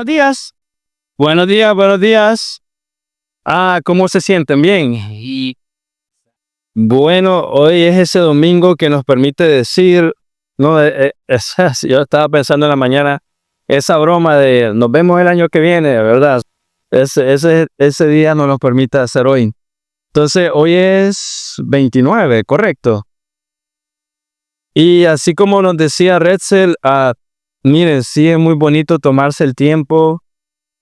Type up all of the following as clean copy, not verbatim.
Buenos días. Buenos días, buenos días. ¿Cómo se sienten? Bien. Y bueno, hoy es ese domingo que nos permite decir, no, yo estaba pensando en la mañana, esa broma de nos vemos el año que viene, ¿verdad? Ese día nos lo permite hacer hoy. Entonces, hoy es 29, ¿correcto? Y así como nos decía Retzel, miren, sí es muy bonito tomarse el tiempo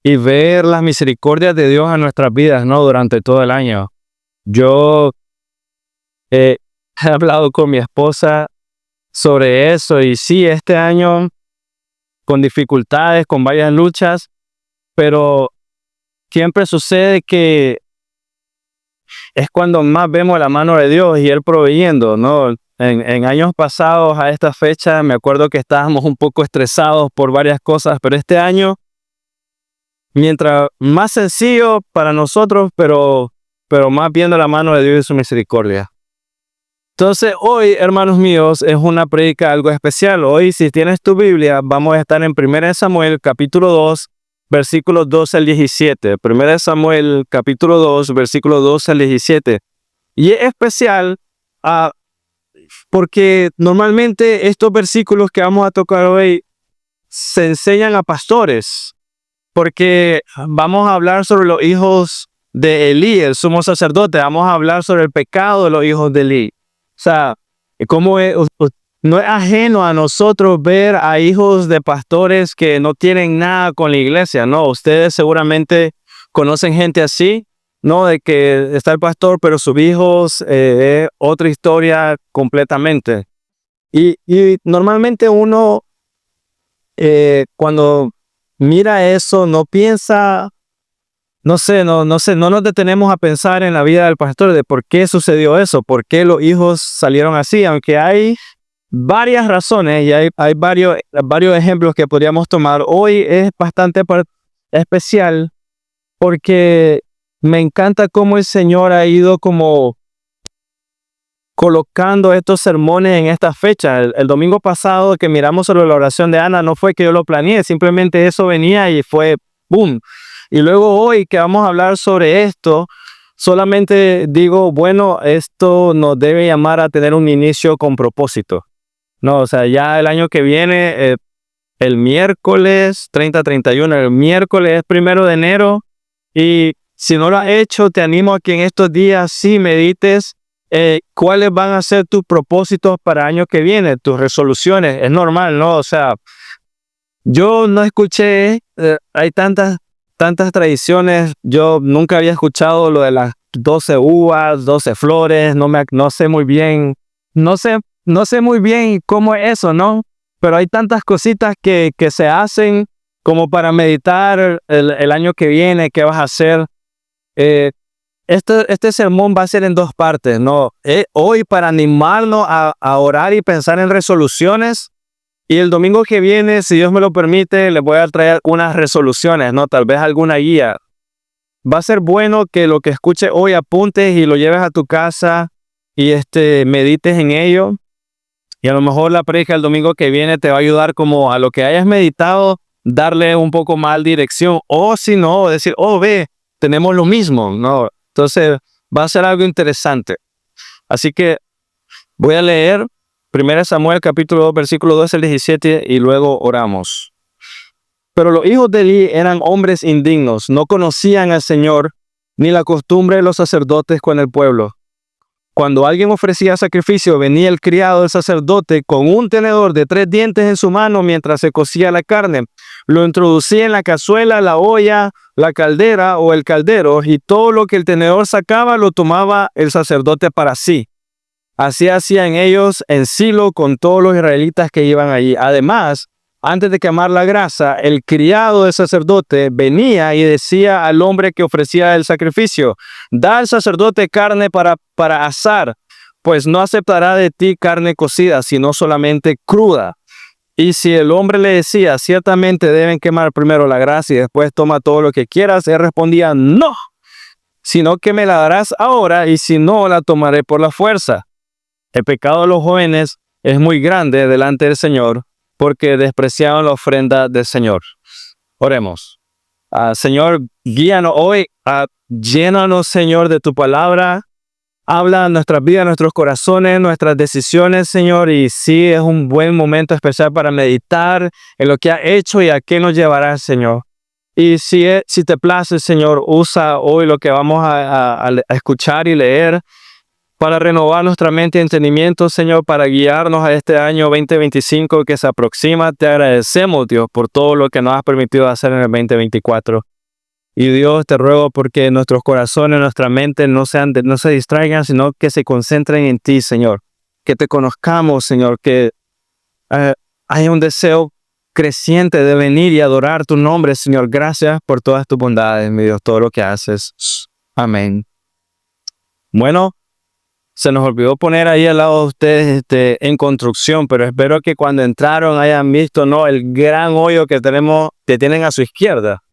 y ver las misericordias de Dios en nuestras vidas, ¿no? Durante todo el año. Yo he hablado con mi esposa sobre eso y sí, este año con dificultades, con varias luchas, pero siempre sucede que es cuando más vemos la mano de Dios y Él proveyendo, ¿no? En años pasados a esta fecha me acuerdo que estábamos un poco estresados por varias cosas, pero este año, mientras más sencillo para nosotros, pero más viendo la mano de Dios y su misericordia. Entonces hoy, hermanos míos, es una prédica algo especial. Hoy, si tienes tu Biblia, vamos a estar en 1 Samuel, capítulo 2, versículos 12 al 17. 1 Samuel, capítulo 2, versículos 12 al 17. Y es especial porque normalmente estos versículos que vamos a tocar hoy se enseñan a pastores, porque vamos a hablar sobre los hijos de Elí, el sumo sacerdote. Vamos a hablar sobre el pecado de los hijos de Elí. O sea, no es ajeno a nosotros ver a hijos de pastores que no tienen nada con la iglesia, ¿no? Ustedes seguramente conocen gente así, ¿no? De que está el pastor, pero sus hijos es otra historia completamente. Y normalmente uno, cuando mira eso, no piensa, no sé, no nos detenemos a pensar en la vida del pastor, de por qué sucedió eso, por qué los hijos salieron así, aunque hay varias razones y hay varios ejemplos que podríamos tomar. Hoy es bastante especial porque me encanta cómo el Señor ha ido como colocando estos sermones en esta fecha. El domingo pasado que miramos sobre la oración de Ana, no fue que yo lo planeé, simplemente eso venía y fue ¡boom! Y luego hoy que vamos a hablar sobre esto, solamente digo, bueno, esto nos debe llamar a tener un inicio con propósito. No, o sea, ya el año que viene, el miércoles 30-31, el miércoles 1 de enero, y si no lo has hecho, te animo a que en estos días sí medites cuáles van a ser tus propósitos para el año que viene, tus resoluciones. Es normal, ¿no? O sea, yo no escuché, hay tantas tradiciones, yo nunca había escuchado lo de las 12 uvas, 12 flores, no sé muy bien, no sé muy bien cómo es eso, ¿no? Pero hay tantas cositas que se hacen como para meditar el año que viene, qué vas a hacer. Este sermón va a ser en dos partes, ¿no? Hoy para animarnos a orar y pensar en resoluciones. Y el domingo que viene, si Dios me lo permite, les voy a traer unas resoluciones, ¿no? Tal vez alguna guía. Va a ser bueno que lo que escuches hoy apuntes y lo lleves a tu casa y medites en ello. Y a lo mejor la prédica el domingo que viene te va a ayudar como a lo que hayas meditado, darle un poco más dirección. O si no, decir, ve, tenemos lo mismo, ¿no? Entonces va a ser algo interesante. Así que voy a leer 1 Samuel capítulo 2, versículo 12 al 17 y luego oramos. Pero los hijos de Elí eran hombres indignos, no conocían al Señor ni la costumbre de los sacerdotes con el pueblo. Cuando alguien ofrecía sacrificio, venía el criado del sacerdote con un tenedor de 3 dientes en su mano mientras se cocía la carne. Lo introducía en la cazuela, la olla, la caldera o el caldero, y todo lo que el tenedor sacaba lo tomaba el sacerdote para sí. Así hacían ellos en Silo con todos los israelitas que iban allí. Además, antes de quemar la grasa, el criado del sacerdote venía y decía al hombre que ofrecía el sacrificio: da al sacerdote carne para asar, pues no aceptará de ti carne cocida, sino solamente cruda. Y si el hombre le decía: ciertamente deben quemar primero la grasa y después toma todo lo que quieras, él respondía: no, sino que me la darás ahora, y si no, la tomaré por la fuerza. El pecado de los jóvenes es muy grande delante del Señor, porque despreciaron la ofrenda del Señor. Oremos. Señor, guíanos hoy, llénanos, Señor, de tu palabra. Habla en nuestras vidas, nuestros corazones, nuestras decisiones, Señor. Y sí, es un buen momento especial para meditar en lo que ha hecho y a qué nos llevará, Señor. Y si te place, Señor, usa hoy lo que vamos a escuchar y leer para renovar nuestra mente y entendimiento, Señor, para guiarnos a este año 2025 que se aproxima. Te agradecemos, Dios, por todo lo que nos has permitido hacer en el 2024. Y Dios, te ruego porque nuestros corazones, nuestra mente no se distraigan, sino que se concentren en ti, Señor. Que te conozcamos, Señor, que haya un deseo creciente de venir y adorar tu nombre, Señor. Gracias por todas tus bondades, mi Dios, todo lo que haces. Amén. Bueno, se nos olvidó poner ahí al lado de ustedes en construcción, pero espero que cuando entraron hayan visto, ¿no?, el gran hoyo que tienen a su izquierda.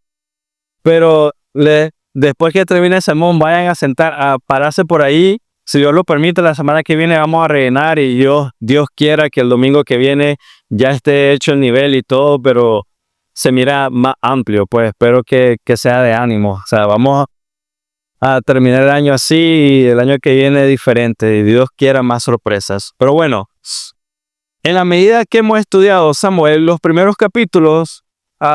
Pero después que termine el sermón, vayan a pararse por ahí. Si Dios lo permite, la semana que viene vamos a rellenar y Dios quiera que el domingo que viene ya esté hecho el nivel y todo, pero se mira más amplio, pues espero que sea de ánimo. O sea, vamos a terminar el año así y el año que viene diferente y Dios quiera más sorpresas. Pero bueno, en la medida que hemos estudiado Samuel, los primeros capítulos,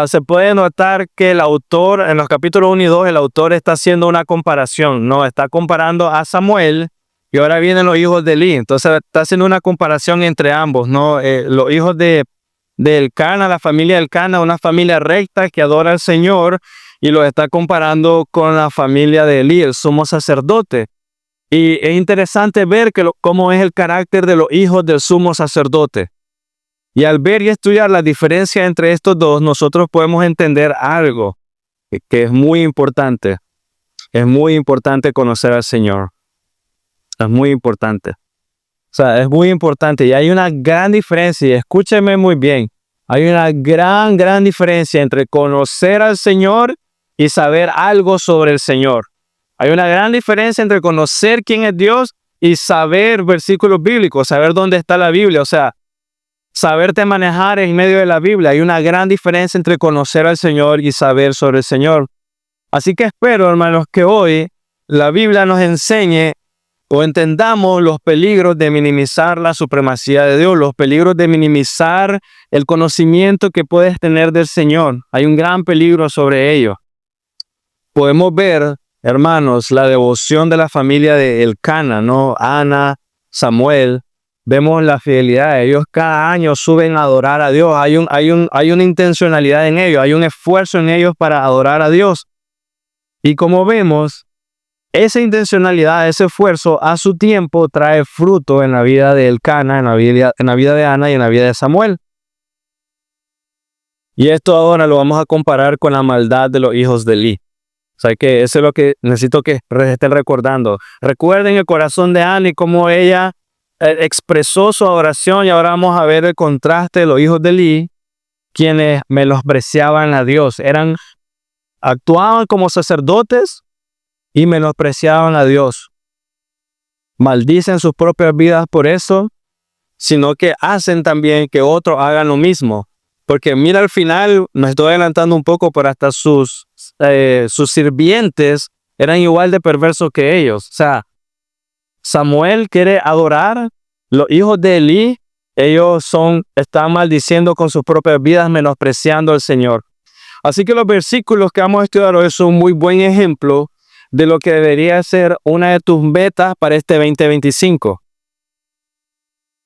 se puede notar que el autor, en los capítulos 1 y 2, el autor está haciendo una comparación, ¿no? Está comparando a Samuel y ahora vienen los hijos de Eli. Entonces está haciendo una comparación entre ambos, ¿no? Los hijos de Elcana, la familia de Elcana, una familia recta que adora al Señor, y los está comparando con la familia de Eli, el sumo sacerdote. Y es interesante ver cómo es el carácter de los hijos del sumo sacerdote. Y al ver y estudiar la diferencia entre estos dos, nosotros podemos entender algo que es muy importante. Es muy importante conocer al Señor. Es muy importante. O sea, es muy importante. Y hay una gran diferencia, y escúcheme muy bien. Hay una gran diferencia entre conocer al Señor y saber algo sobre el Señor. Hay una gran diferencia entre conocer quién es Dios y saber versículos bíblicos, saber dónde está la Biblia. O sea, saberte manejar en medio de la Biblia. Hay una gran diferencia entre conocer al Señor y saber sobre el Señor. Así que espero, hermanos, que hoy la Biblia nos enseñe o entendamos los peligros de minimizar la supremacía de Dios, los peligros de minimizar el conocimiento que puedes tener del Señor. Hay un gran peligro sobre ello. Podemos ver, hermanos, la devoción de la familia de Elcana, ¿no? Ana, Samuel. Vemos la fidelidad de ellos. Cada año suben a adorar a Dios. Hay una intencionalidad en ellos. Hay un esfuerzo en ellos para adorar a Dios. Y como vemos, esa intencionalidad, ese esfuerzo a su tiempo trae fruto en la vida de Elcana, en la vida de Ana y en la vida de Samuel. Y esto ahora lo vamos a comparar con la maldad de los hijos de Eli. O sea que eso es lo que necesito que estén recordando. Recuerden el corazón de Ana y cómo ella expresó su adoración, y ahora vamos a ver el contraste de los hijos de Eli, quienes menospreciaban a Dios. Actuaban como sacerdotes y menospreciaban a Dios. Maldicen sus propias vidas por eso, sino que hacen también que otros hagan lo mismo. Porque mira, al final, me estoy adelantando un poco, pero hasta sus sirvientes eran igual de perversos que ellos. O sea, Samuel quiere adorar, los hijos de Eli, están maldiciendo con sus propias vidas, menospreciando al Señor. Así que los versículos que vamos a estudiar hoy son un muy buen ejemplo de lo que debería ser una de tus metas para este 2025.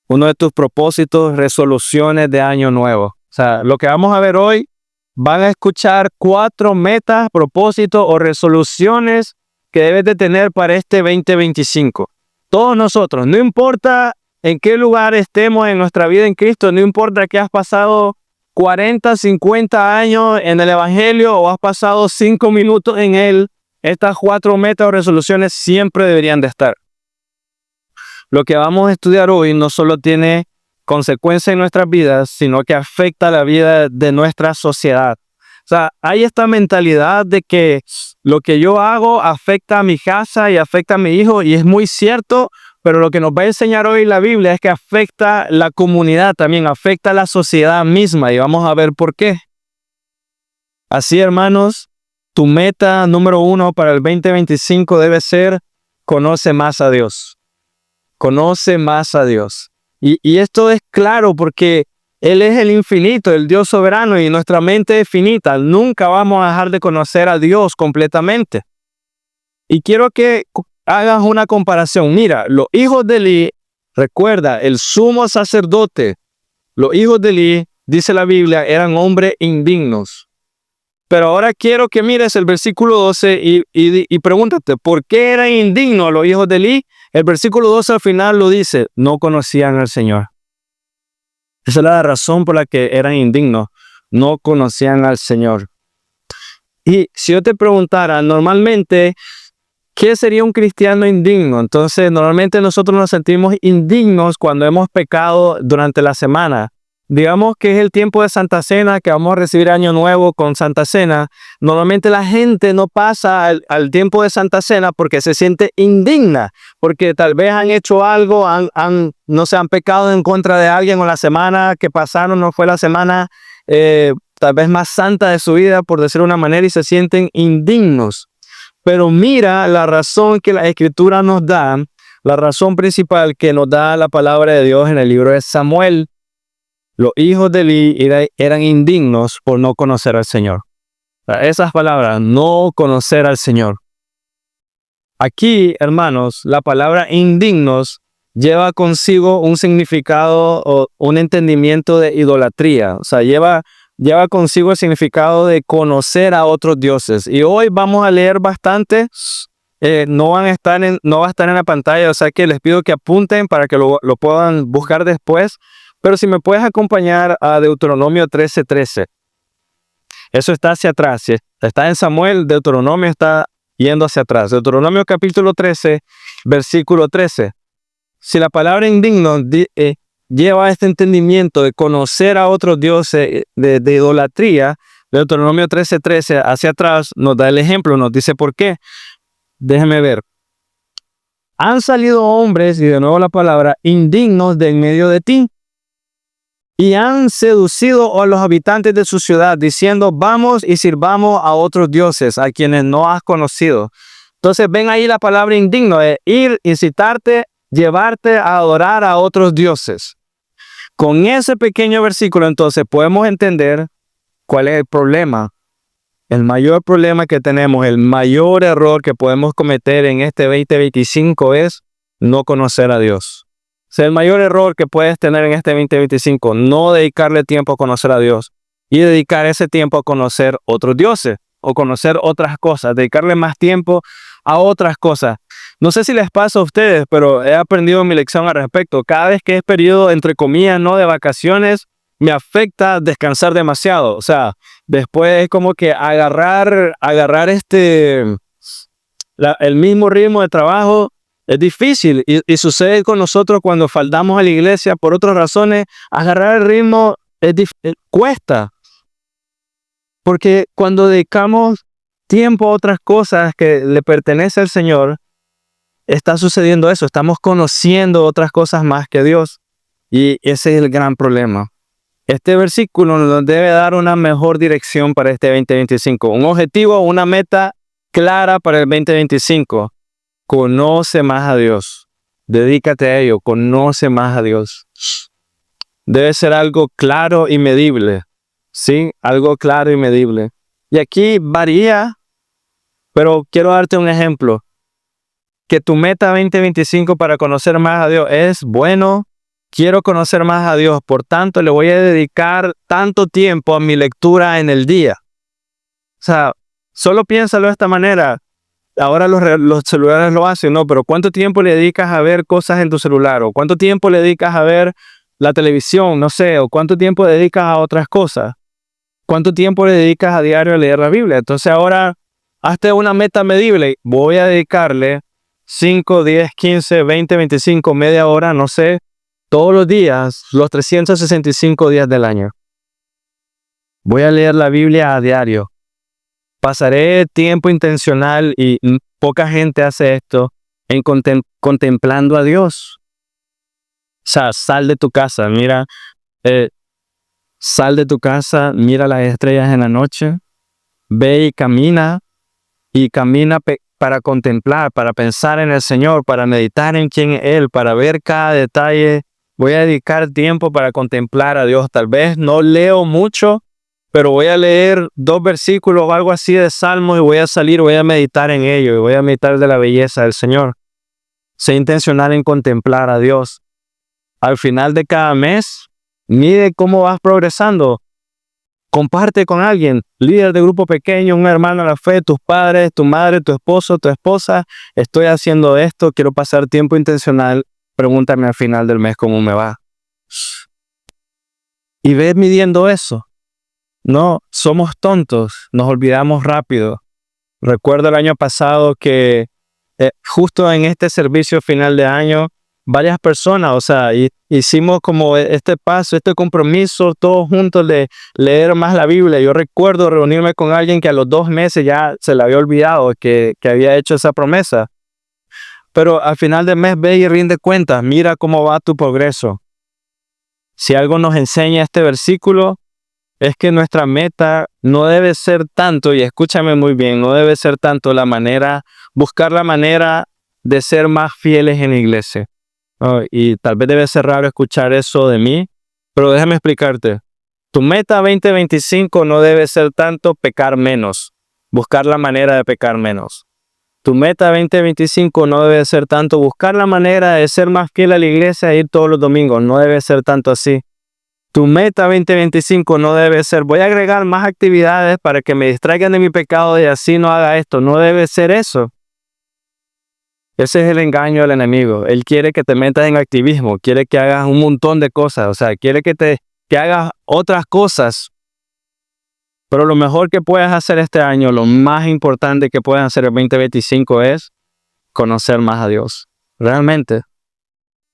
Uno de tus propósitos, resoluciones de año nuevo. O sea, lo que vamos a ver hoy, van a escuchar 4 metas, propósitos o resoluciones que debes de tener para este 2025. Todos nosotros, no importa en qué lugar estemos en nuestra vida en Cristo, no importa que has pasado 40, 50 años en el Evangelio o has pasado 5 minutos en él, estas 4 metas o resoluciones siempre deberían de estar. Lo que vamos a estudiar hoy no solo tiene consecuencias en nuestras vidas, sino que afecta la vida de nuestra sociedad. O sea, hay esta mentalidad de que lo que yo hago afecta a mi casa y afecta a mi hijo, y es muy cierto, pero lo que nos va a enseñar hoy la Biblia es que afecta la comunidad también, afecta a la sociedad misma, y vamos a ver por qué. Así, hermanos, tu meta número 1 para el 2025 debe ser: conoce más a Dios. Conoce más a Dios. Y esto es claro porque Él es el infinito, el Dios soberano, y nuestra mente es finita. Nunca vamos a dejar de conocer a Dios completamente. Y quiero que hagas una comparación. Mira, los hijos de Eli, recuerda, el sumo sacerdote, los hijos de Eli, dice la Biblia, eran hombres indignos. Pero ahora quiero que mires el versículo 12 y pregúntate, ¿por qué eran indignos los hijos de Eli? El versículo 12 al final lo dice: no conocían al Señor. Esa es la razón por la que eran indignos. No conocían al Señor. Y si yo te preguntara, normalmente, ¿qué sería un cristiano indigno? Entonces, normalmente nosotros nos sentimos indignos cuando hemos pecado durante la semana. Digamos que es el tiempo de Santa Cena, que vamos a recibir Año Nuevo con Santa Cena. Normalmente la gente no pasa al tiempo de Santa Cena porque se siente indigna, porque tal vez han hecho algo, no se han pecado en contra de alguien, o la semana que pasaron no fue la semana tal vez más santa de su vida, por decirlo de una manera, y se sienten indignos. Pero mira la razón que la Escritura nos da, la razón principal que nos da la palabra de Dios en el libro de Samuel. Los hijos de Eli eran indignos por no conocer al Señor. Esas palabras, no conocer al Señor. Aquí, hermanos, la palabra indignos lleva consigo un significado o un entendimiento de idolatría. O sea, lleva consigo el significado de conocer a otros dioses. Y hoy vamos a leer bastante. No va a estar en la pantalla, o sea que les pido que apunten para que lo puedan buscar después. Pero si me puedes acompañar a Deuteronomio 13:13. Eso está hacia atrás. Si está en Samuel, Deuteronomio está yendo hacia atrás. Deuteronomio capítulo 13, versículo 13. Si la palabra indigno lleva este entendimiento de conocer a otros dioses, de idolatría, Deuteronomio 13:13 hacia atrás nos da el ejemplo, nos dice por qué. Déjeme ver. Han salido hombres, y de nuevo la palabra, indignos de en medio de ti, y han seducido a los habitantes de su ciudad, diciendo: vamos y sirvamos a otros dioses, a quienes no has conocido. Entonces ven ahí la palabra indigno, de ir, incitarte, llevarte a adorar a otros dioses. Con ese pequeño versículo entonces podemos entender cuál es el problema. El mayor problema que tenemos, el mayor error que podemos cometer en este 2025 es no conocer a Dios. O sea, el mayor error que puedes tener en este 2025, no dedicarle tiempo a conocer a Dios y dedicar ese tiempo a conocer otros dioses o conocer otras cosas, dedicarle más tiempo a otras cosas. No sé si les pasa a ustedes, pero he aprendido mi lección al respecto. Cada vez que es periodo, entre comillas, no de vacaciones, me afecta descansar demasiado. O sea, después es como que agarrar el mismo ritmo de trabajo es difícil. Y sucede con nosotros cuando faltamos a la iglesia por otras razones. Agarrar el ritmo cuesta. Porque cuando dedicamos tiempo a otras cosas que le pertenecen al Señor, está sucediendo eso. Estamos conociendo otras cosas más que Dios. Y ese es el gran problema. Este versículo nos debe dar una mejor dirección para este 2025. Un objetivo, una meta clara para el 2025. Conoce más a Dios. Dedícate a ello. Conoce más a Dios. Debe ser algo claro y medible. ¿Sí? Algo claro y medible. Y aquí varía, pero quiero darte un ejemplo. Que tu meta 2025 para conocer más a Dios es bueno. Quiero conocer más a Dios, por tanto le voy a dedicar tanto tiempo a mi lectura en el día. O sea, solo piénsalo de esta manera. Ahora los celulares lo hacen, ¿no? Pero ¿cuánto tiempo le dedicas a ver cosas en tu celular? ¿O cuánto tiempo le dedicas a ver la televisión? No sé. ¿O cuánto tiempo dedicas a otras cosas? ¿Cuánto tiempo le dedicas a diario a leer la Biblia? Entonces ahora, hazte una meta medible. Voy a dedicarle 5, 10, 15, 20, 25, media hora, no sé, todos los días, los 365 días del año. Voy a leer la Biblia a diario. Pasaré tiempo intencional, y poca gente hace esto, en contemplando a Dios. O sea, sal de tu casa, mira las estrellas en la noche. ve y camina para contemplar, para pensar en el Señor, para meditar en quién es Él, para ver cada detalle. Voy a dedicar tiempo para contemplar a Dios. Tal vez no leo mucho, pero voy a leer 2 versículos o algo así de Salmos y voy a salir, voy a meditar en ello y voy a meditar de la belleza del Señor. Sé intencional en contemplar a Dios. Al final de cada mes, mide cómo vas progresando. Comparte con alguien, líder de grupo pequeño, un hermano a la fe, tus padres, tu madre, tu esposo, tu esposa. Estoy haciendo esto, quiero pasar tiempo intencional. Pregúntame al final del mes cómo me va. Y ve midiendo eso. No, somos tontos, nos olvidamos rápido. Recuerdo el año pasado que justo en este servicio final de año, varias personas, hicimos como este paso, este compromiso, todos juntos de leer más la Biblia. Yo recuerdo reunirme con alguien que a los 2 meses ya se le había olvidado que había hecho esa promesa. Pero al final del mes ve y rinde cuentas, mira cómo va tu progreso. Si algo nos enseña este versículo, es que nuestra meta no debe ser tanto, y escúchame muy bien, no debe ser tanto buscar la manera de ser más fieles en la iglesia. Y tal vez debe ser raro escuchar eso de mí, pero déjame explicarte. Tu meta 2025 no debe ser tanto pecar menos, buscar la manera de pecar menos. Tu meta 2025 no debe ser tanto buscar la manera de ser más fiel a la iglesia e ir todos los domingos, no debe ser tanto así. Tu meta 2025 no debe ser, voy a agregar más actividades para que me distraigan de mi pecado y así no haga esto. No debe ser eso. Ese es el engaño del enemigo. Él quiere que te metas en activismo, quiere que hagas un montón de cosas, quiere que hagas otras cosas. Pero lo mejor que puedes hacer este año, lo más importante que puedes hacer el 2025 es conocer más a Dios. Realmente.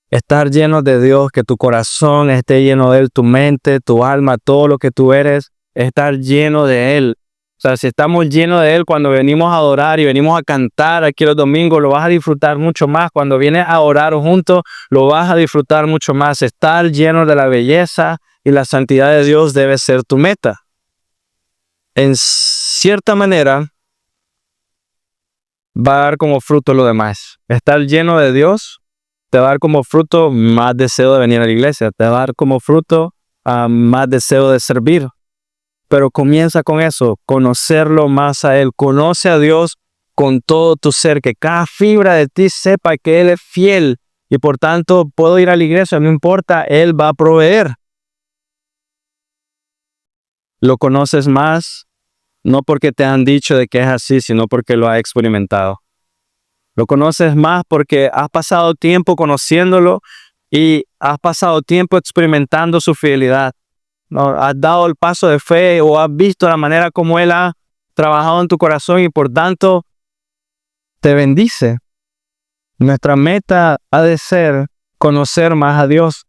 Estar lleno de Dios, que tu corazón esté lleno de Él, tu mente, tu alma, todo lo que tú eres, estar lleno de Él. Si estamos llenos de Él, cuando venimos a adorar y venimos a cantar aquí los domingos, lo vas a disfrutar mucho más. Cuando vienes a orar juntos, lo vas a disfrutar mucho más. Estar lleno de la belleza y la santidad de Dios debe ser tu meta. En cierta manera, va a dar como fruto lo demás. Estar lleno de Dios te va a dar como fruto más deseo de venir a la iglesia, te va a dar como fruto más deseo de servir. Pero comienza con eso, conocerlo más a Él. Conoce a Dios con todo tu ser, que cada fibra de ti sepa que Él es fiel y por tanto puedo ir a la iglesia, no importa, Él va a proveer. Lo conoces más, no porque te han dicho de que es así, sino porque lo has experimentado. Lo conoces más porque has pasado tiempo conociéndolo y has pasado tiempo experimentando su fidelidad. ¿No? Has dado el paso de fe o has visto la manera como Él ha trabajado en tu corazón y por tanto te bendice. Nuestra meta ha de ser conocer más a Dios.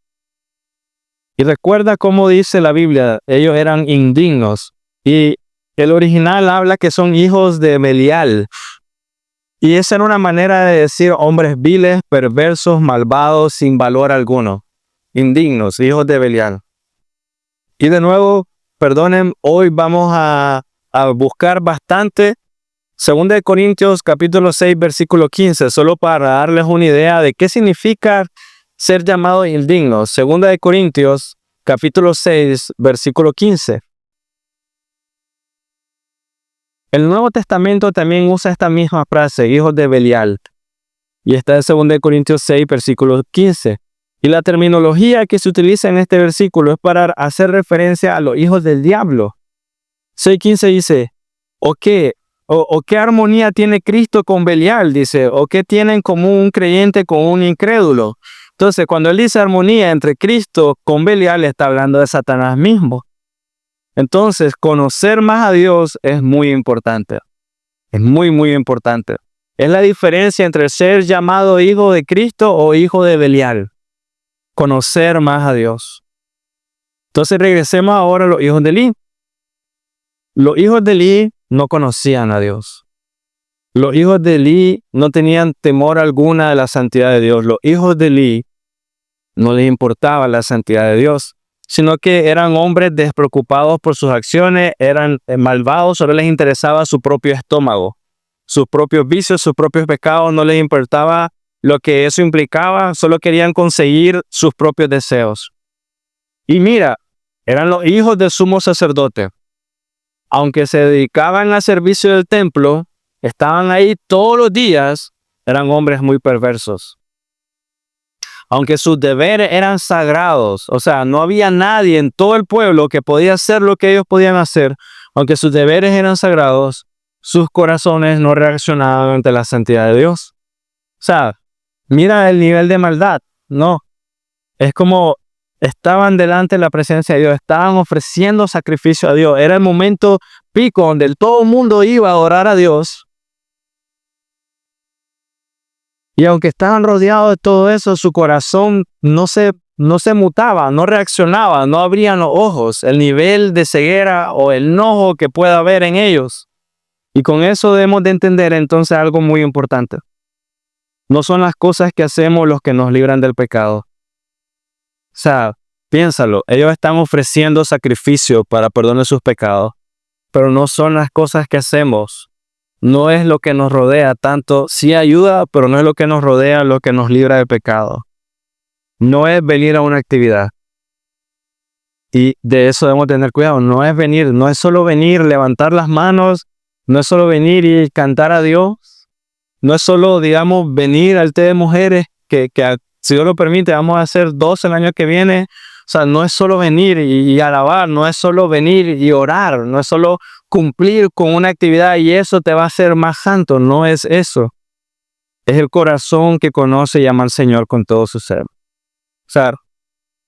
Y recuerda cómo dice la Biblia, ellos eran indignos. Y el original habla que son hijos de Belial. Y esa era una manera de decir hombres viles, perversos, malvados, sin valor alguno. Indignos, hijos de Belial. Y de nuevo, perdonen, hoy vamos a buscar bastante 2 de Corintios capítulo 6, versículo 15, solo para darles una idea de qué significa ser llamados indignos. 2 de Corintios capítulo 6, versículo 15. El Nuevo Testamento también usa esta misma frase, hijos de Belial. Y está en 2 de Corintios 6, versículo 15. Y la terminología que se utiliza en este versículo es para hacer referencia a los hijos del diablo. 6:15 dice, ¿o qué armonía tiene Cristo con Belial? Dice, ¿o qué tiene en común un creyente con un incrédulo? Entonces, cuando él dice armonía entre Cristo con Belial, está hablando de Satanás mismo. Entonces, conocer más a Dios es muy importante. Es muy, muy importante. Es la diferencia entre ser llamado hijo de Cristo o hijo de Belial. Conocer más a Dios. Entonces, regresemos ahora a los hijos de Eli. Los hijos de Eli no conocían a Dios. Los hijos de Eli no tenían temor alguna de la santidad de Dios. Los hijos de Eli no les importaba la santidad de Dios. sino que eran hombres despreocupados por sus acciones, eran malvados, solo les interesaba su propio estómago, sus propios vicios, sus propios pecados, no les importaba lo que eso implicaba, solo querían conseguir sus propios deseos. Y mira, eran los hijos del sumo sacerdote. Aunque se dedicaban al servicio del templo, estaban ahí todos los días, eran hombres muy perversos. Aunque sus deberes eran sagrados, o sea, no había nadie en todo el pueblo que podía hacer lo que ellos podían hacer, aunque sus deberes eran sagrados, sus corazones no reaccionaban ante la santidad de Dios. O sea, mira el nivel de maldad, ¿no? Es como estaban delante de la presencia de Dios, estaban ofreciendo sacrificio a Dios. Era el momento pico donde todo el mundo iba a adorar a Dios. Y aunque estaban rodeados de todo eso, su corazón no se mutaba, no reaccionaba, no abrían los ojos, el nivel de ceguera o el enojo que pueda haber en ellos. Y con eso debemos de entender entonces algo muy importante. No son las cosas que hacemos los que nos libran del pecado. O sea, piénsalo, ellos están ofreciendo sacrificio para perdonar sus pecados, pero no son las cosas que hacemos. No es lo que nos rodea tanto, sí ayuda, pero no es lo que nos rodea lo que nos libra del pecado. No es venir a una actividad. Y de eso debemos tener cuidado. No es venir, no es solo venir, levantar las manos, no es solo venir y cantar a Dios. No es solo, digamos, venir al té de mujeres, que si Dios lo permite, vamos a hacer 2 el año que viene. O sea, no es solo venir y alabar, no es solo venir y orar, no es solo cumplir con una actividad y eso te va a hacer más santo. No es eso. Es el corazón que conoce y ama al Señor con todo su ser. O sea,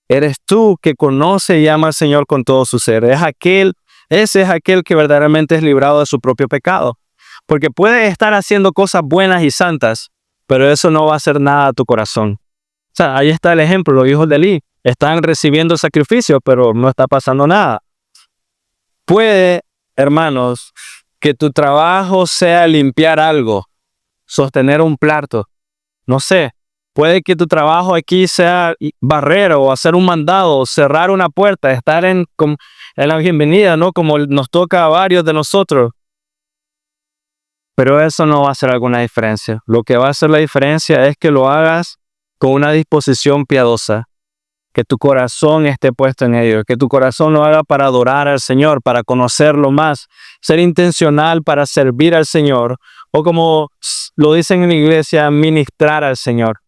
eres tú que conoce y ama al Señor con todo su ser. Ese es aquel que verdaderamente es librado de su propio pecado. Porque puedes estar haciendo cosas buenas y santas, pero eso no va a hacer nada a tu corazón. O sea, ahí está el ejemplo, los hijos de Elí están recibiendo sacrificio, pero no está pasando nada. Puede, hermanos, que tu trabajo sea limpiar algo, sostener un plato, no sé. Puede que tu trabajo aquí sea barrer o hacer un mandado, cerrar una puerta, estar en la bienvenida, ¿no? Como nos toca a varios de nosotros. Pero eso no va a hacer alguna diferencia. Lo que va a hacer la diferencia es que lo hagas con una disposición piadosa. Que tu corazón esté puesto en ello. Que tu corazón lo haga para adorar al Señor, para conocerlo más. Ser intencional para servir al Señor. O como lo dicen en la iglesia, ministrar al Señor.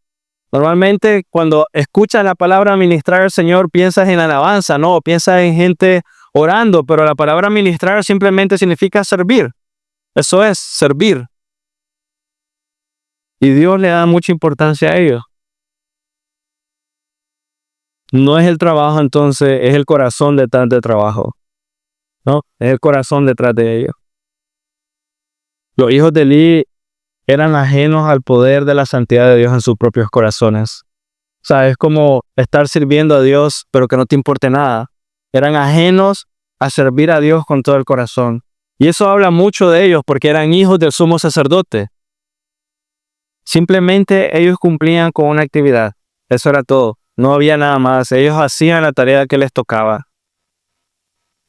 Normalmente cuando escuchas la palabra ministrar al Señor, piensas en alabanza, ¿no? Piensas en gente orando, pero la palabra ministrar simplemente significa servir. Eso es, servir. Y Dios le da mucha importancia a ello. No es el trabajo entonces, es el corazón detrás del trabajo. ¿No? Es el corazón detrás de ello. Los hijos de Elí eran ajenos al poder de la santidad de Dios en sus propios corazones. O sea, es como estar sirviendo a Dios, pero que no te importe nada. Eran ajenos a servir a Dios con todo el corazón. Y eso habla mucho de ellos porque eran hijos del sumo sacerdote. Simplemente ellos cumplían con una actividad. Eso era todo. No había nada más. Ellos hacían la tarea que les tocaba.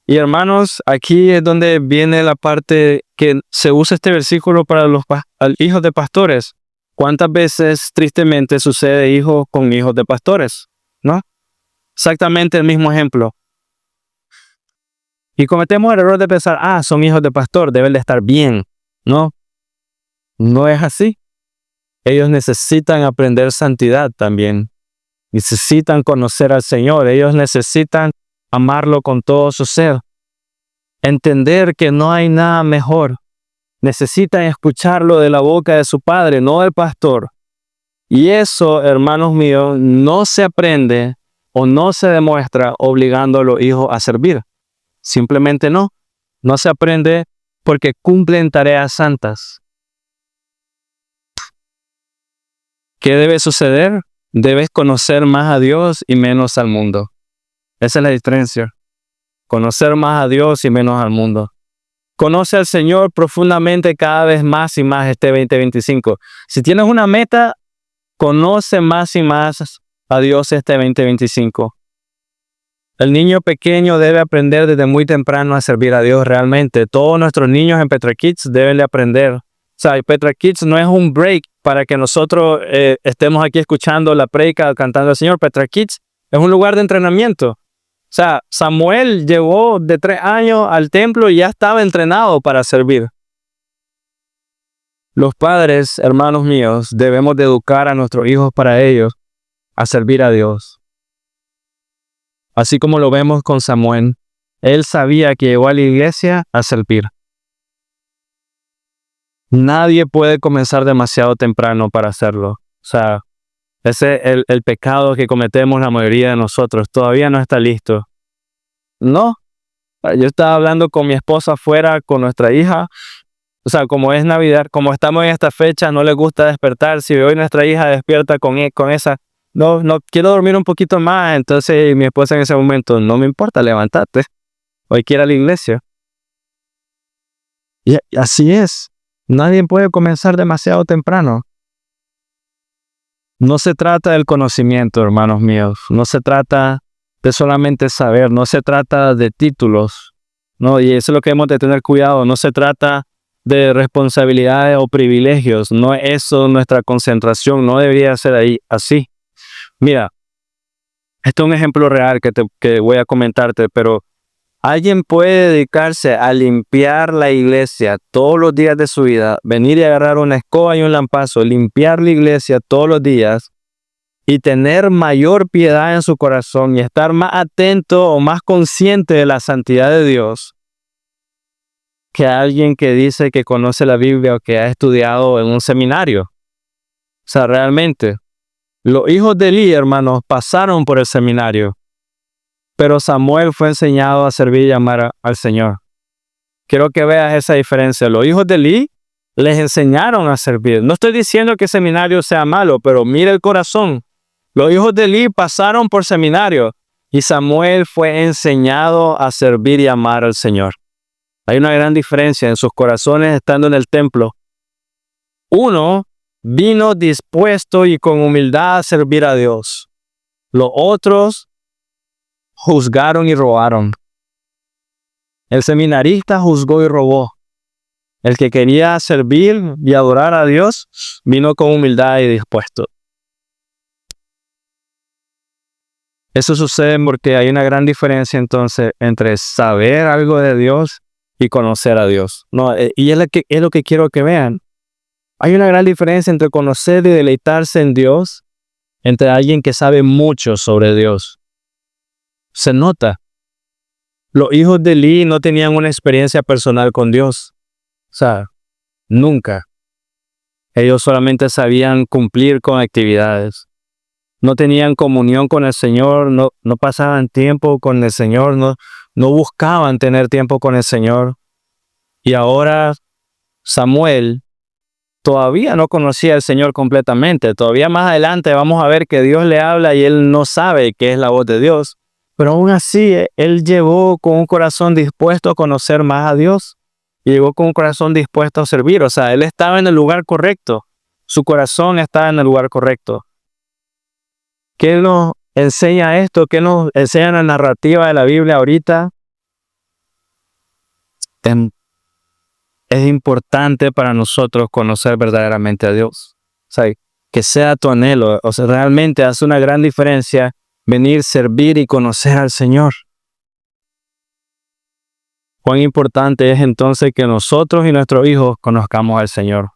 Y hermanos, aquí es donde viene la parte que se usa este versículo para los hijos de pastores. ¿Cuántas veces tristemente sucede hijos con hijos de pastores? ¿No? Exactamente el mismo ejemplo. Y cometemos el error de pensar, son hijos de pastor, deben de estar bien. No, no es así. Ellos necesitan aprender santidad también. Necesitan conocer al Señor. Ellos necesitan amarlo con todo su ser. Entender que no hay nada mejor. Necesitan escucharlo de la boca de su padre, no del pastor. Y eso, hermanos míos, no se aprende o no se demuestra obligando a los hijos a servir. Simplemente no. No se aprende porque cumplen tareas santas. ¿Qué debe suceder? Debes conocer más a Dios y menos al mundo. Esa es la diferencia. Conocer más a Dios y menos al mundo. Conoce al Señor profundamente cada vez más y más este 2025. Si tienes una meta, conoce más y más a Dios este 2025. El niño pequeño debe aprender desde muy temprano a servir a Dios realmente. Todos nuestros niños en Petra Kids deben de aprender. O sea, Petra Kids no es un break para que nosotros estemos aquí escuchando la prédica, cantando al Señor. Petra Kids es un lugar de entrenamiento. O sea, Samuel llegó de 3 años al templo y ya estaba entrenado para servir. Los padres, hermanos míos, debemos de educar a nuestros hijos para ellos a servir a Dios. Así como lo vemos con Samuel, él sabía que llegó a la iglesia a servir. Nadie puede comenzar demasiado temprano para hacerlo. O sea, ese es el pecado que cometemos la mayoría de nosotros. Todavía no está listo. No. Yo estaba hablando con mi esposa afuera, con nuestra hija. O sea, como es Navidad, como estamos en esta fecha, no le gusta despertar. Si hoy nuestra hija despierta con esa, no quiero dormir un poquito más. Entonces mi esposa en ese momento, no me importa, levántate. Hoy quiero ir a la iglesia. Y así es. Nadie puede comenzar demasiado temprano. No se trata del conocimiento, hermanos míos. No se trata de solamente saber. No se trata de títulos. No, y eso es lo que hemos de tener cuidado. No se trata de responsabilidades o privilegios. No es eso nuestra concentración. No debería ser ahí así. Mira, esto es un ejemplo real que voy a comentarte, pero alguien puede dedicarse a limpiar la iglesia todos los días de su vida, venir y agarrar una escoba y un lampazo, limpiar la iglesia todos los días y tener mayor piedad en su corazón y estar más atento o más consciente de la santidad de Dios que alguien que dice que conoce la Biblia o que ha estudiado en un seminario. O sea, realmente, los hijos de Elí, hermanos, pasaron por el seminario. Pero Samuel fue enseñado a servir y amar al Señor. Quiero que veas esa diferencia. Los hijos de Elí les enseñaron a servir. No estoy diciendo que el seminario sea malo, pero mira el corazón. Los hijos de Elí pasaron por seminario y Samuel fue enseñado a servir y amar al Señor. Hay una gran diferencia en sus corazones estando en el templo. Uno vino dispuesto y con humildad a servir a Dios. Los otros juzgaron y robaron. El seminarista juzgó y robó. El que quería servir y adorar a Dios vino con humildad y dispuesto. Eso sucede porque hay una gran diferencia entonces entre saber algo de Dios y conocer a Dios. No, y es lo que quiero que vean. Hay una gran diferencia entre conocer y deleitarse en Dios, entre alguien que sabe mucho sobre Dios. Se nota. Los hijos de Elí no tenían una experiencia personal con Dios. O sea, nunca. Ellos solamente sabían cumplir con actividades. No tenían comunión con el Señor, no pasaban tiempo con el Señor, no buscaban tener tiempo con el Señor. Y ahora Samuel todavía no conocía al Señor completamente. Todavía más adelante vamos a ver que Dios le habla y él no sabe qué es la voz de Dios. Pero aún así, él llegó con un corazón dispuesto a conocer más a Dios. Y llegó con un corazón dispuesto a servir. O sea, él estaba en el lugar correcto. Su corazón estaba en el lugar correcto. ¿Qué nos enseña esto? ¿Qué nos enseña la narrativa de la Biblia ahorita? Es importante para nosotros conocer verdaderamente a Dios. O sea, que sea tu anhelo. O sea, realmente hace una gran diferencia venir, servir y conocer al Señor. Cuán importante es entonces que nosotros y nuestros hijos conozcamos al Señor.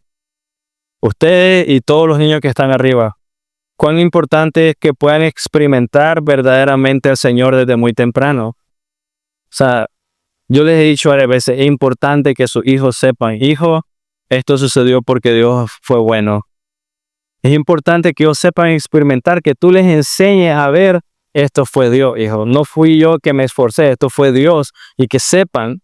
Ustedes y todos los niños que están arriba, cuán importante es que puedan experimentar verdaderamente al Señor desde muy temprano. O sea, yo les he dicho varias veces, es importante que sus hijos sepan, hijo, esto sucedió porque Dios fue bueno. Es importante que ellos sepan experimentar, que tú les enseñes a ver, esto fue Dios, hijo. No fui yo que me esforcé, esto fue Dios. Y que sepan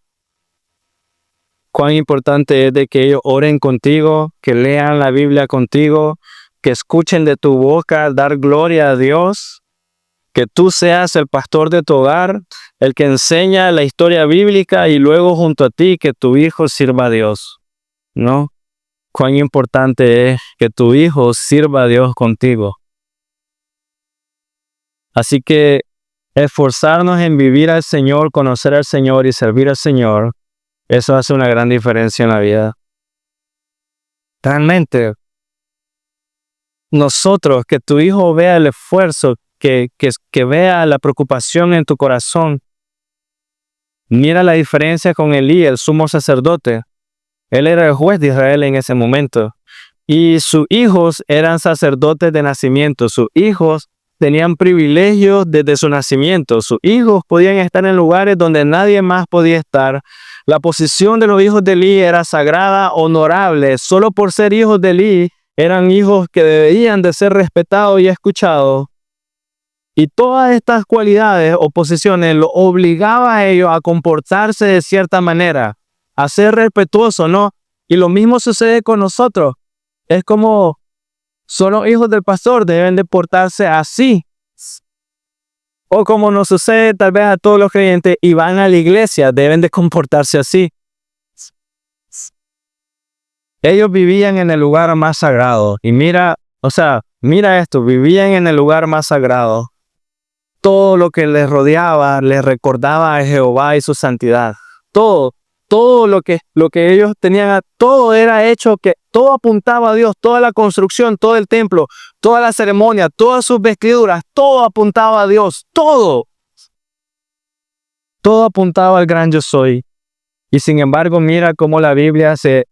cuán importante es de que ellos oren contigo, que lean la Biblia contigo, que escuchen de tu boca dar gloria a Dios, que tú seas el pastor de tu hogar, el que enseña la historia bíblica y luego junto a ti que tu hijo sirva a Dios, ¿no? Cuán importante es que tu hijo sirva a Dios contigo. Así que esforzarnos en vivir al Señor, conocer al Señor y servir al Señor, eso hace una gran diferencia en la vida. Realmente, nosotros, que tu hijo vea el esfuerzo, que vea la preocupación en tu corazón. Mira la diferencia con Elí, el sumo sacerdote. Él era el juez de Israel en ese momento. Y sus hijos eran sacerdotes de nacimiento. Sus hijos tenían privilegios desde su nacimiento. Sus hijos podían estar en lugares donde nadie más podía estar. La posición de los hijos de Elí era sagrada, honorable. Solo por ser hijos de Elí, eran hijos que debían de ser respetados y escuchados. Y todas estas cualidades o posiciones lo obligaba a ellos a comportarse de cierta manera, a ser respetuosos, ¿no? Y lo mismo sucede con nosotros. Es como, son los hijos del pastor, deben de portarse así. O como nos sucede tal vez a todos los creyentes y van a la iglesia, deben de comportarse así. Ellos vivían en el lugar más sagrado. Y mira esto, vivían en el lugar más sagrado. Todo lo que les rodeaba les recordaba a Jehová y su santidad. Todo lo que ellos tenían, todo era hecho, que todo apuntaba a Dios, toda la construcción, todo el templo, toda la ceremonia, todas sus vestiduras, todo apuntaba a Dios, todo apuntaba al gran yo soy. Y sin embargo, mira cómo la Biblia se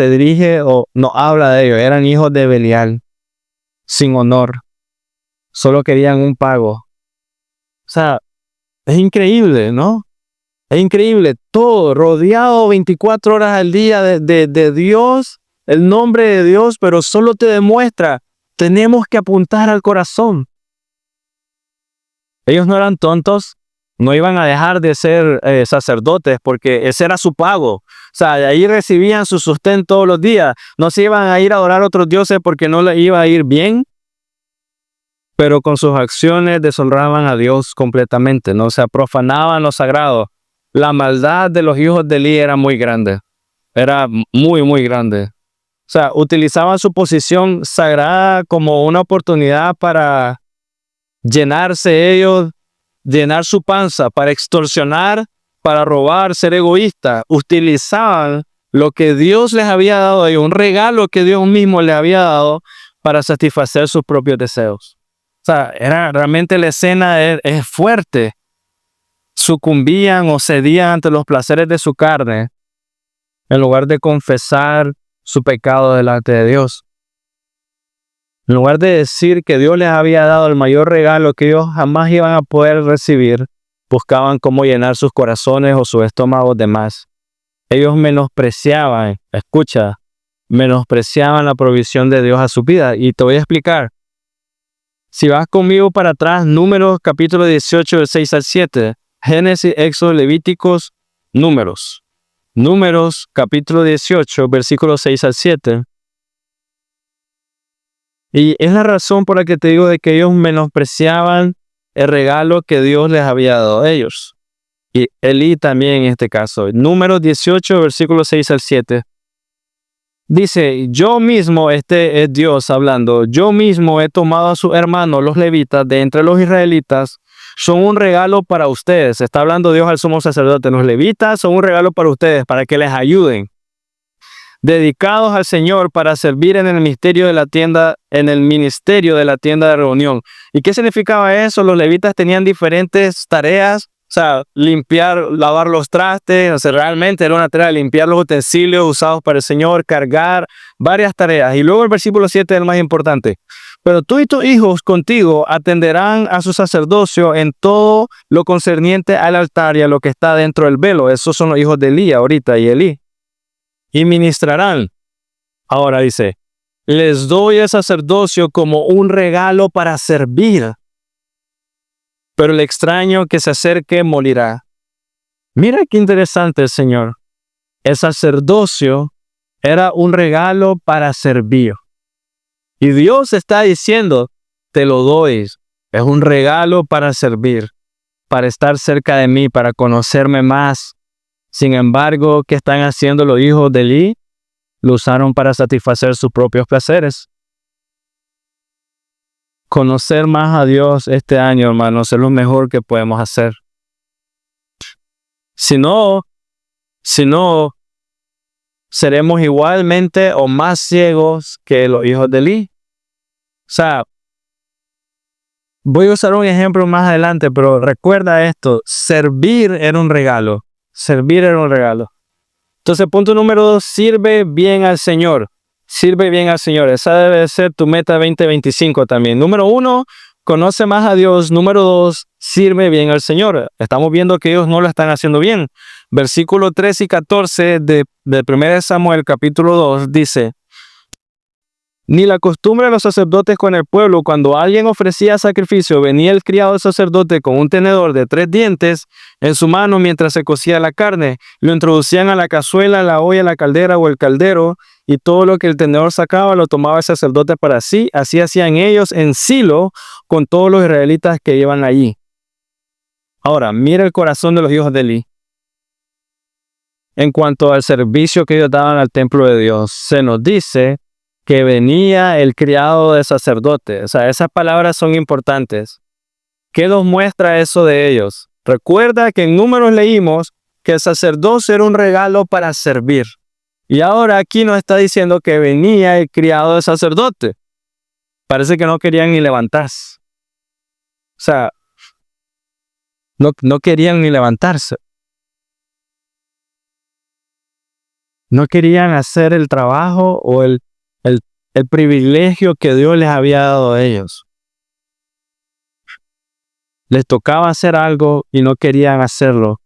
dirige o no habla de ellos. Eran hijos de Belial, sin honor, solo querían un pago. O sea, es increíble, ¿no? Es increíble, todo rodeado 24 horas al día de Dios, el nombre de Dios, pero solo te demuestra, tenemos que apuntar al corazón. Ellos no eran tontos, no iban a dejar de ser sacerdotes porque ese era su pago. O sea, de ahí recibían su sustento todos los días. No se iban a ir a adorar a otros dioses porque no les iba a ir bien. Pero con sus acciones deshonraban a Dios completamente, ¿no? O sea, profanaban lo sagrado. La maldad de los hijos de Elí era muy grande. Era muy, muy grande. O sea, utilizaban su posición sagrada como una oportunidad para llenarse ellos, llenar su panza, para extorsionar, para robar, ser egoístas. Utilizaban lo que Dios les había dado a ellos, un regalo que Dios mismo les había dado para satisfacer sus propios deseos. O sea, realmente la escena es fuerte. Sucumbían o cedían ante los placeres de su carne en lugar de confesar su pecado delante de Dios. En lugar de decir que Dios les había dado el mayor regalo que ellos jamás iban a poder recibir, buscaban cómo llenar sus corazones o sus estómagos de más. Ellos menospreciaban la provisión de Dios a su vida. Y te voy a explicar. Si vas conmigo para atrás, Números capítulo 18, del 6 al 7, Génesis, Éxodo, Levíticos, Números. Números capítulo 18, versículos 6 al 7. Y es la razón por la que te digo de que ellos menospreciaban el regalo que Dios les había dado a ellos. Y Elí también en este caso. Números 18, versículos 6 al 7. Dice, yo mismo, este es Dios hablando, yo mismo he tomado a sus hermanos, los levitas, de entre los israelitas, son un regalo para ustedes. Está hablando Dios al sumo sacerdote. Los levitas son un regalo para ustedes, para que les ayuden. Dedicados al Señor para servir en el ministerio de la tienda, de reunión. ¿Y qué significaba eso? Los levitas tenían diferentes tareas. O sea, lavar los trastes, o sea, realmente era una tarea, limpiar los utensilios usados para el Señor, cargar, varias tareas. Y luego el versículo 7 es el más importante. Pero tú y tus hijos contigo atenderán a su sacerdocio en todo lo concerniente al altar y a lo que está dentro del velo. Esos son los hijos de Elí ahorita y Elí. Y ministrarán. Ahora dice, les doy el sacerdocio como un regalo para servir. Pero el extraño que se acerque morirá. Mira qué interesante el Señor. El sacerdocio era un regalo para servir. Y Dios está diciendo, te lo doy. Es un regalo para servir, para estar cerca de mí, para conocerme más. Sin embargo, ¿qué están haciendo los hijos de Elí? Lo usaron para satisfacer sus propios placeres. conocer más a Dios este año, hermanos, es lo mejor que podemos hacer. Si no, seremos igualmente o más ciegos que los hijos de Elí. O sea, voy a usar un ejemplo más adelante, pero recuerda esto, servir era un regalo. Servir era un regalo. Entonces, punto número 2, sirve bien al Señor. Sirve bien al Señor. Esa debe ser tu meta 2025 también. Número 1, conoce más a Dios. Número 2, sirve bien al Señor. Estamos viendo que ellos no lo están haciendo bien. Versículo 13 y 14 de 1 Samuel, capítulo 2, dice: Ni la costumbre de los sacerdotes con el pueblo, cuando alguien ofrecía sacrificio, venía el criado del sacerdote con un tenedor de 3 dientes en su mano mientras se cocía la carne. Lo introducían a la cazuela, la olla, la caldera o el caldero, y todo lo que el tenedor sacaba lo tomaba el sacerdote para sí. Así hacían ellos en Silo con todos los israelitas que iban allí. Ahora, mira el corazón de los hijos de Elí. En cuanto al servicio que ellos daban al templo de Dios, se nos dice que venía el criado del sacerdote. O sea, esas palabras son importantes. ¿Qué nos muestra eso de ellos? Recuerda que en Números leímos que el sacerdocio era un regalo para servir. Y ahora aquí nos está diciendo que venía el criado del sacerdote. Parece que no querían ni levantarse. O sea, no querían ni levantarse. No querían hacer el trabajo o el privilegio que Dios les había dado a ellos. Les tocaba hacer algo y no querían hacerlo.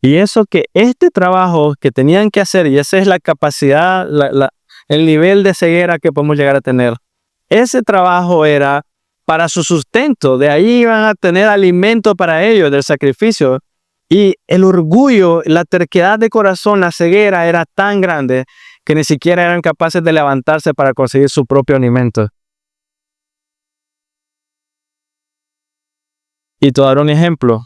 Y eso que este trabajo que tenían que hacer, y esa es la capacidad, el nivel de ceguera que podemos llegar a tener, ese trabajo era para su sustento. De ahí iban a tener alimento para ellos del sacrificio. Y el orgullo, la terquedad de corazón, la ceguera era tan grande que ni siquiera eran capaces de levantarse para conseguir su propio alimento. Y te daré un ejemplo.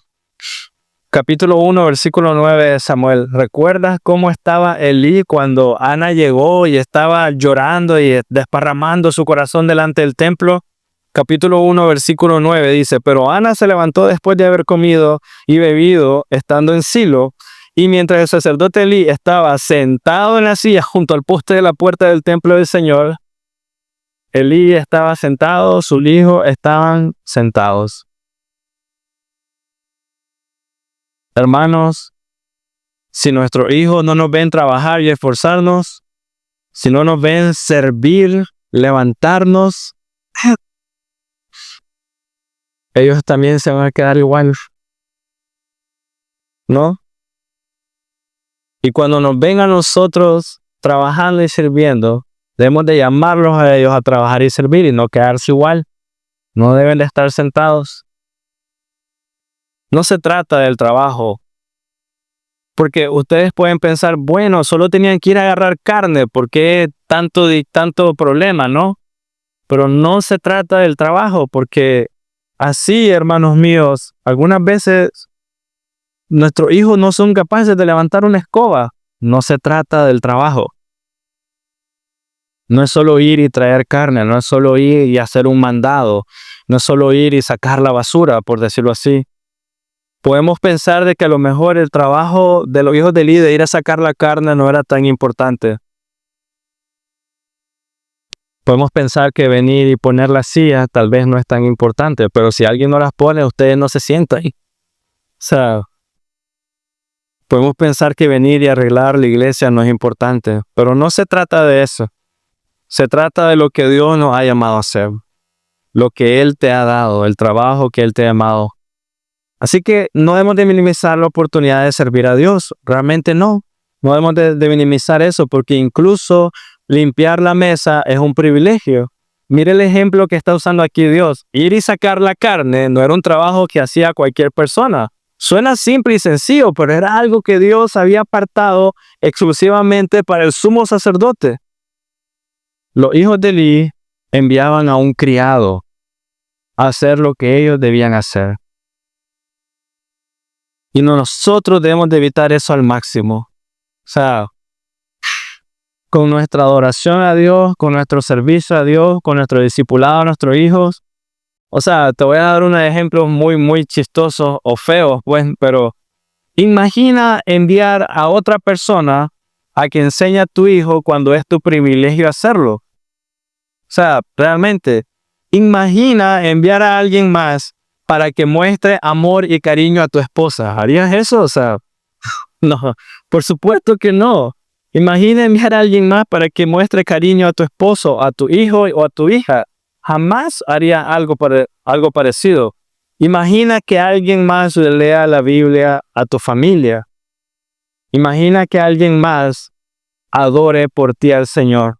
Capítulo 1, versículo 9 de Samuel. ¿Recuerdas cómo estaba Elí cuando Ana llegó y estaba llorando y desparramando su corazón delante del templo? Capítulo 1, versículo 9 dice: Pero Ana se levantó después de haber comido y bebido, estando en Silo, y mientras el sacerdote Elí estaba sentado en la silla junto al poste de la puerta del templo del Señor, Elí estaba sentado, sus hijos estaban sentados. Hermanos, si nuestros hijos no nos ven trabajar y esforzarnos, si no nos ven servir, levantarnos, ellos también se van a quedar igual, ¿no? Y cuando nos ven a nosotros trabajando y sirviendo, debemos de llamarlos a ellos a trabajar y servir y no quedarse igual. No deben de estar sentados. No se trata del trabajo. Porque ustedes pueden pensar, bueno, solo tenían que ir a agarrar carne, ¿por qué tanto problema, no? Pero no se trata del trabajo, porque así, hermanos míos, algunas veces nuestros hijos no son capaces de levantar una escoba. No se trata del trabajo. No es solo ir y traer carne, no es solo ir y hacer un mandado, no es solo ir y sacar la basura, por decirlo así. Podemos pensar de que a lo mejor el trabajo de los hijos de Elí de ir a sacar la carne no era tan importante. Podemos pensar que venir y poner la silla tal vez no es tan importante, pero si alguien no las pone, ustedes no se sientan. O sea, podemos pensar que venir y arreglar la iglesia no es importante, pero no se trata de eso. Se trata de lo que Dios nos ha llamado a hacer, lo que Él te ha dado, el trabajo que Él te ha llamado. Así que no debemos de minimizar la oportunidad de servir a Dios. Realmente no. No debemos de minimizar eso, porque incluso limpiar la mesa es un privilegio. Mire el ejemplo que está usando aquí Dios. Ir y sacar la carne no era un trabajo que hacía cualquier persona. Suena simple y sencillo, pero era algo que Dios había apartado exclusivamente para el sumo sacerdote. Los hijos de Elí enviaban a un criado a hacer lo que ellos debían hacer. Y nosotros debemos de evitar eso al máximo. O sea, con nuestra adoración a Dios, con nuestro servicio a Dios, con nuestro discipulado a nuestros hijos, O sea, te voy a dar unos ejemplos muy chistosos o feos, pues, pero imagina enviar a otra persona a que enseñe a tu hijo cuando es tu privilegio hacerlo. O sea, realmente, imagina enviar a alguien más para que muestre amor y cariño a tu esposa. ¿Harías eso? O sea, no, por supuesto que no. Imagina enviar a alguien más para que muestre cariño a tu esposo, a tu hijo o a tu hija. Jamás haría algo parecido. Imagina que alguien más le lea la Biblia a tu familia. Imagina que alguien más adore por ti al Señor.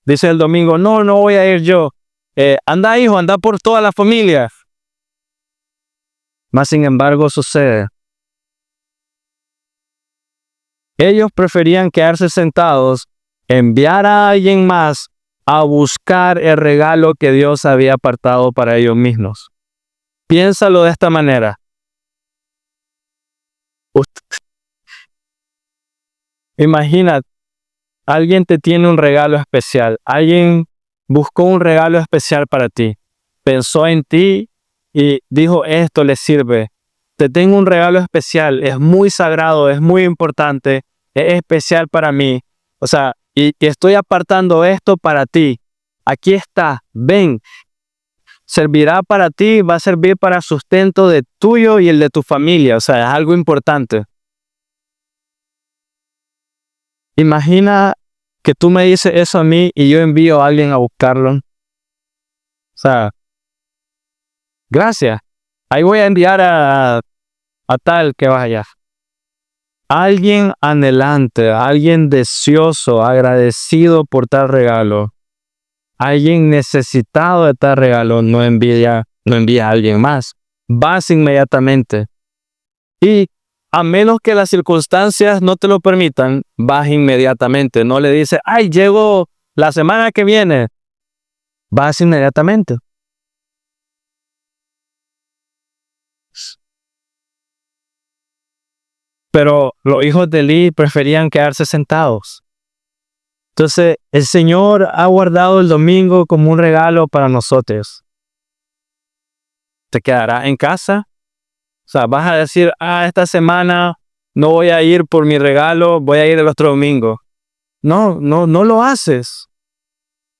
Dice el domingo, no voy a ir yo. Anda, hijo, anda por toda la familia. Mas sin embargo sucede. Ellos preferían quedarse sentados, enviar a alguien más a buscar el regalo que Dios había apartado para ellos mismos. Piénsalo de esta manera. Imagina, alguien te tiene un regalo especial. Alguien buscó un regalo especial para ti. Pensó en ti y dijo, esto le sirve. Te tengo un regalo especial. Es muy sagrado, es muy importante, es especial para mí. O sea, y estoy apartando esto para ti. Aquí está, ven. Servirá para ti, va a servir para sustento de tuyo y el de tu familia. O sea, es algo importante. Imagina que tú me dices eso a mí y yo envío a alguien a buscarlo. O sea, gracias. Ahí voy a enviar a tal que vaya. Alguien anhelante, alguien deseoso, agradecido por tal regalo. Alguien necesitado de tal regalo no envía a alguien más. Vas inmediatamente. Y a menos que las circunstancias no te lo permitan, vas inmediatamente. No le dices, ay, llego la semana que viene. Vas inmediatamente. Pero los hijos de Eli preferían quedarse sentados. Entonces, el Señor ha guardado el domingo como un regalo para nosotros. ¿Te quedarás en casa? O sea, vas a decir, esta semana no voy a ir por mi regalo, voy a ir el otro domingo. No lo haces.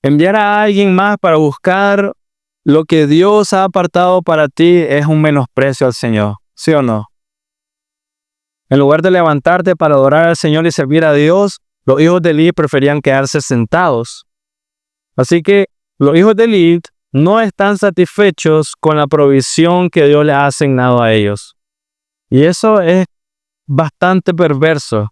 Enviar a alguien más para buscar lo que Dios ha apartado para ti es un menosprecio al Señor. ¿Sí o no? En lugar de levantarte para adorar al Señor y servir a Dios, los hijos de Eli preferían quedarse sentados. Así que los hijos de Eli no están satisfechos con la provisión que Dios les ha asignado a ellos. Y eso es bastante perverso.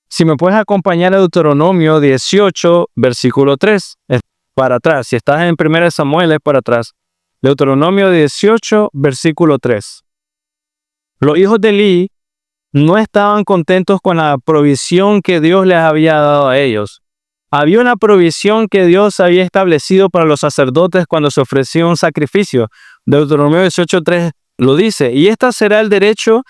Si me puedes acompañar a Deuteronomio 18, versículo 3, es para atrás. Si estás en 1 Samuel, es para atrás. Deuteronomio 18, versículo 3. Los hijos de Eli no estaban contentos con la provisión que Dios les había dado a ellos. Había una provisión que Dios había establecido para los sacerdotes cuando se ofrecía un sacrificio. Deuteronomio 18:3 lo dice. Y este será el derecho,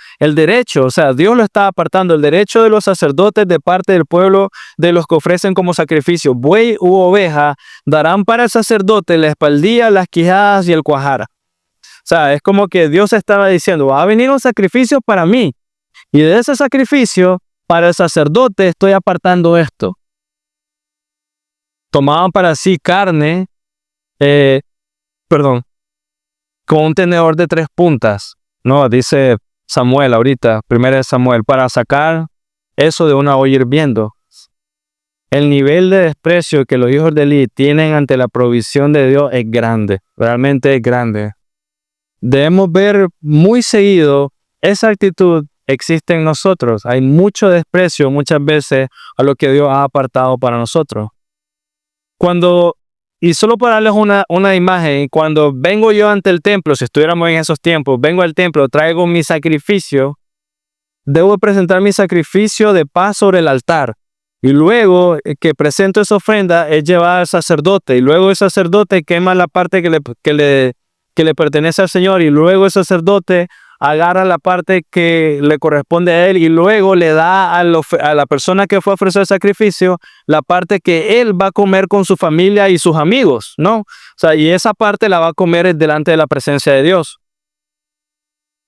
o sea, Dios lo está apartando, el derecho de los sacerdotes de parte del pueblo de los que ofrecen como sacrificio. Buey u oveja darán para el sacerdote la espaldilla, las quijadas y el cuajar. O sea, es como que Dios estaba diciendo, va a venir un sacrificio para mí. Y de ese sacrificio, para el sacerdote, estoy apartando esto. Tomaban para sí carne, con un tenedor de 3 puntas. No, dice Samuel ahorita, 1 Samuel, para sacar eso de una olla hirviendo. El nivel de desprecio que los hijos de Eli tienen ante la provisión de Dios es grande, realmente es grande. Debemos ver muy seguido esa actitud existe en nosotros. Hay mucho desprecio muchas veces a lo que Dios ha apartado para nosotros. Y solo para darles una imagen, cuando vengo yo ante el templo, si estuviéramos en esos tiempos, vengo al templo, traigo mi sacrificio, debo presentar mi sacrificio de paz sobre el altar. Y luego que presento esa ofrenda es llevada al sacerdote. Y luego el sacerdote quema la parte que le pertenece al Señor. Y luego el sacerdote agarra la parte que le corresponde a él y luego le da a la persona que fue a ofrecer sacrificio la parte que él va a comer con su familia y sus amigos, ¿no? O sea, y esa parte la va a comer delante de la presencia de Dios.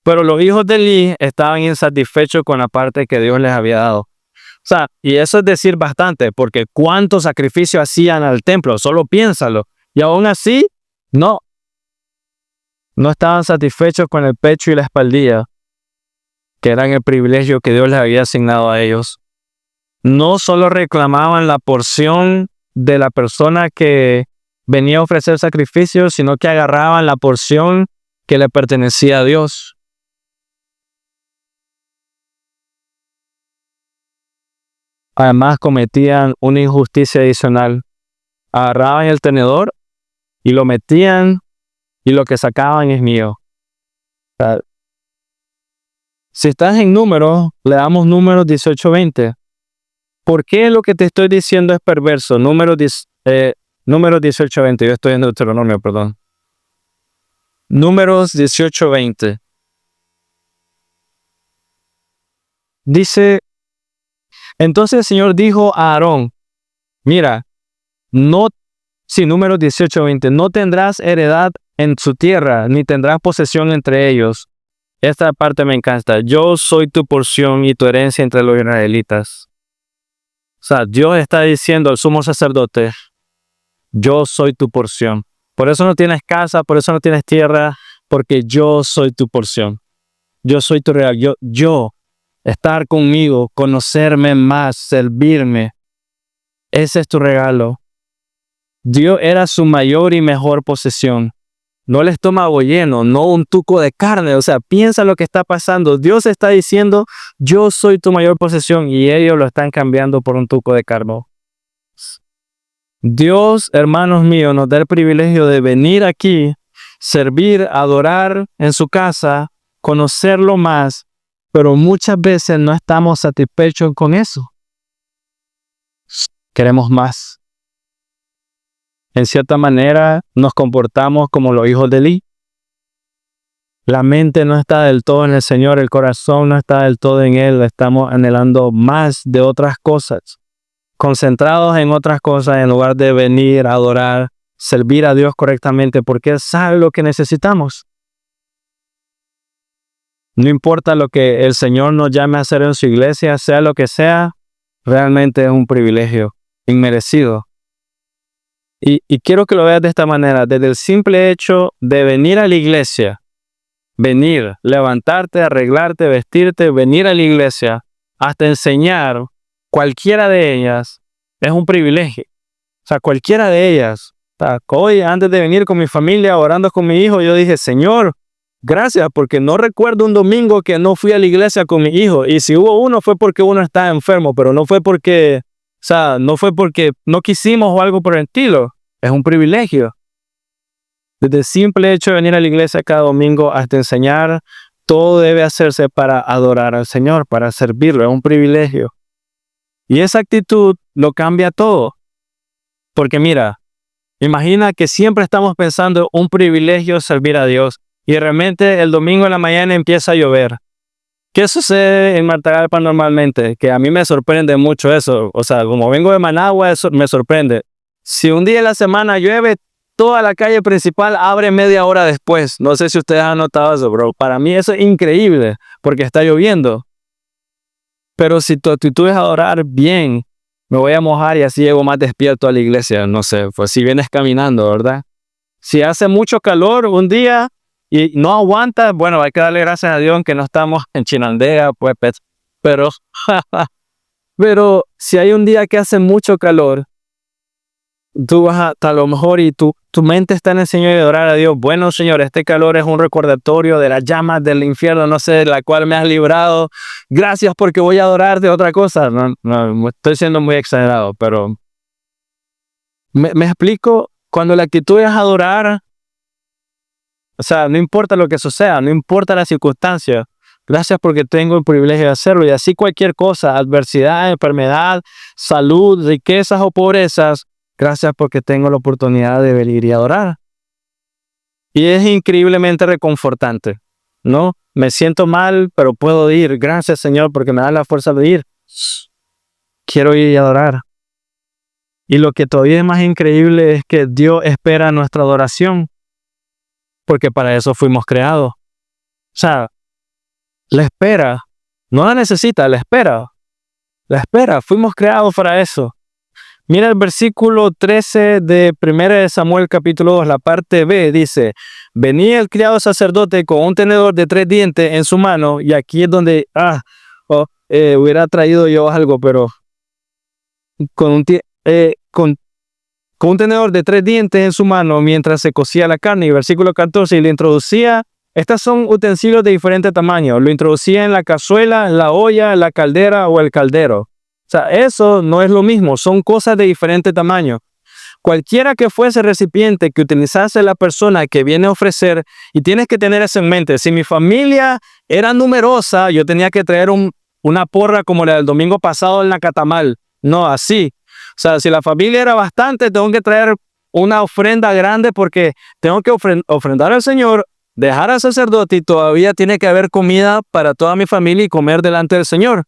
Pero los hijos de Eli estaban insatisfechos con la parte que Dios les había dado. O sea, y eso es decir bastante, porque ¿cuántos sacrificios hacían al templo? Solo piénsalo. Y aún así, no estaban satisfechos con el pecho y la espaldilla, que eran el privilegio que Dios les había asignado a ellos. No solo reclamaban la porción de la persona que venía a ofrecer sacrificios, sino que agarraban la porción que le pertenecía a Dios. Además, cometían una injusticia adicional. Agarraban el tenedor y lo metían y lo que sacaban es mío. O sea, si estás en números, le damos números 18-20. ¿Por qué lo que te estoy diciendo es perverso? Números 18-20. Yo estoy en Deuteronomio, perdón. Números 18-20. Dice, entonces el Señor dijo a Aarón, mira, números 18-20, no tendrás heredad en su tierra, ni tendrás posesión entre ellos. Esta parte me encanta. Yo soy tu porción y tu herencia entre los israelitas. O sea, Dios está diciendo al sumo sacerdote, yo soy tu porción. Por eso no tienes casa, por eso no tienes tierra, porque yo soy tu porción. Yo soy tu regalo. Yo, estar conmigo, conocerme más, servirme. Ese es tu regalo. Dios era su mayor y mejor posesión. No el estómago lleno, no un tuco de carne. O sea, piensa lo que está pasando. Dios está diciendo, yo soy tu mayor posesión, y ellos lo están cambiando por un tuco de carne. Dios, hermanos míos, nos da el privilegio de venir aquí, servir, adorar en su casa, conocerlo más, pero muchas veces no estamos satisfechos con eso. Queremos más. En cierta manera, nos comportamos como los hijos de Eli. La mente no está del todo en el Señor, el corazón no está del todo en Él. Estamos anhelando más de otras cosas, concentrados en otras cosas en lugar de venir a adorar, servir a Dios correctamente, porque Él sabe lo que necesitamos. No importa lo que el Señor nos llame a hacer en su iglesia, sea lo que sea, realmente es un privilegio inmerecido. Y quiero que lo veas de esta manera, desde el simple hecho de venir a la iglesia, venir, levantarte, arreglarte, vestirte, venir a la iglesia, hasta enseñar, cualquiera de ellas es un privilegio. O sea, cualquiera de ellas. O sea, hoy, antes de venir con mi familia, orando con mi hijo, yo dije, Señor, gracias, porque no recuerdo un domingo que no fui a la iglesia con mi hijo. Y si hubo uno, fue porque uno estaba enfermo, pero no fue porque, no fue porque no quisimos o algo por el estilo. Es un privilegio. Desde el simple hecho de venir a la iglesia cada domingo hasta enseñar, todo debe hacerse para adorar al Señor, para servirlo. Es un privilegio. Y esa actitud lo cambia todo. Porque mira, imagina que siempre estamos pensando un privilegio servir a Dios y de repente el domingo en la mañana empieza a llover. ¿Qué sucede en Matagalpa normalmente? Que a mí me sorprende mucho eso. O sea, como vengo de Managua, eso me sorprende. Si un día en la semana llueve, toda la calle principal abre media hora después. No sé si ustedes han notado eso, bro. Para mí eso es increíble porque está lloviendo. Pero si tu actitud es adorar bien, me voy a mojar y así llego más despierto a la iglesia. No sé, pues si vienes caminando, ¿verdad? Si hace mucho calor un día y no aguanta, bueno, hay que darle gracias a Dios que no estamos en Chinandega, pues, pero si hay un día que hace mucho calor, tú vas a lo mejor y tu mente está en el Señor y adorar a Dios. Bueno, Señor, este calor es un recordatorio de las llamas del infierno, no sé, de la cual me has librado. Gracias porque voy a adorarte. Otra cosa. No, estoy siendo muy exagerado, pero me explico. Cuando la actitud es adorar, o sea, no importa lo que suceda, no importa la circunstancia. Gracias porque tengo el privilegio de hacerlo. Y así cualquier cosa, adversidad, enfermedad, salud, riquezas o pobrezas, gracias porque tengo la oportunidad de venir y adorar. Y es increíblemente reconfortante. No, me siento mal, pero puedo ir. Gracias, Señor, porque me da la fuerza de ir. Quiero ir y adorar. Y lo que todavía es más increíble es que Dios espera nuestra adoración, porque para eso fuimos creados. O sea, la espera, no la necesita, la espera. La espera, fuimos creados para eso. Mira el versículo 13 de 1 de Samuel capítulo 2, la parte B, dice, venía el criado sacerdote con un tenedor de 3 dientes en su mano, y aquí es donde, hubiera traído yo algo, pero con un tenedor de 3 dientes en su mano mientras se cocía la carne. Y versículo 14, y le introducía, estas son utensilios de diferente tamaño, lo introducía en la cazuela, en la olla, en la caldera o el caldero. O sea, eso no es lo mismo, son cosas de diferente tamaño. Cualquiera que fuese recipiente que utilizase la persona que viene a ofrecer, y tienes que tener eso en mente, si mi familia era numerosa, yo tenía que traer una porra como la del domingo pasado en la Catamal, no así. O sea, si la familia era bastante, tengo que traer una ofrenda grande porque tengo que ofrendar al Señor, dejar al sacerdote y todavía tiene que haber comida para toda mi familia y comer delante del Señor.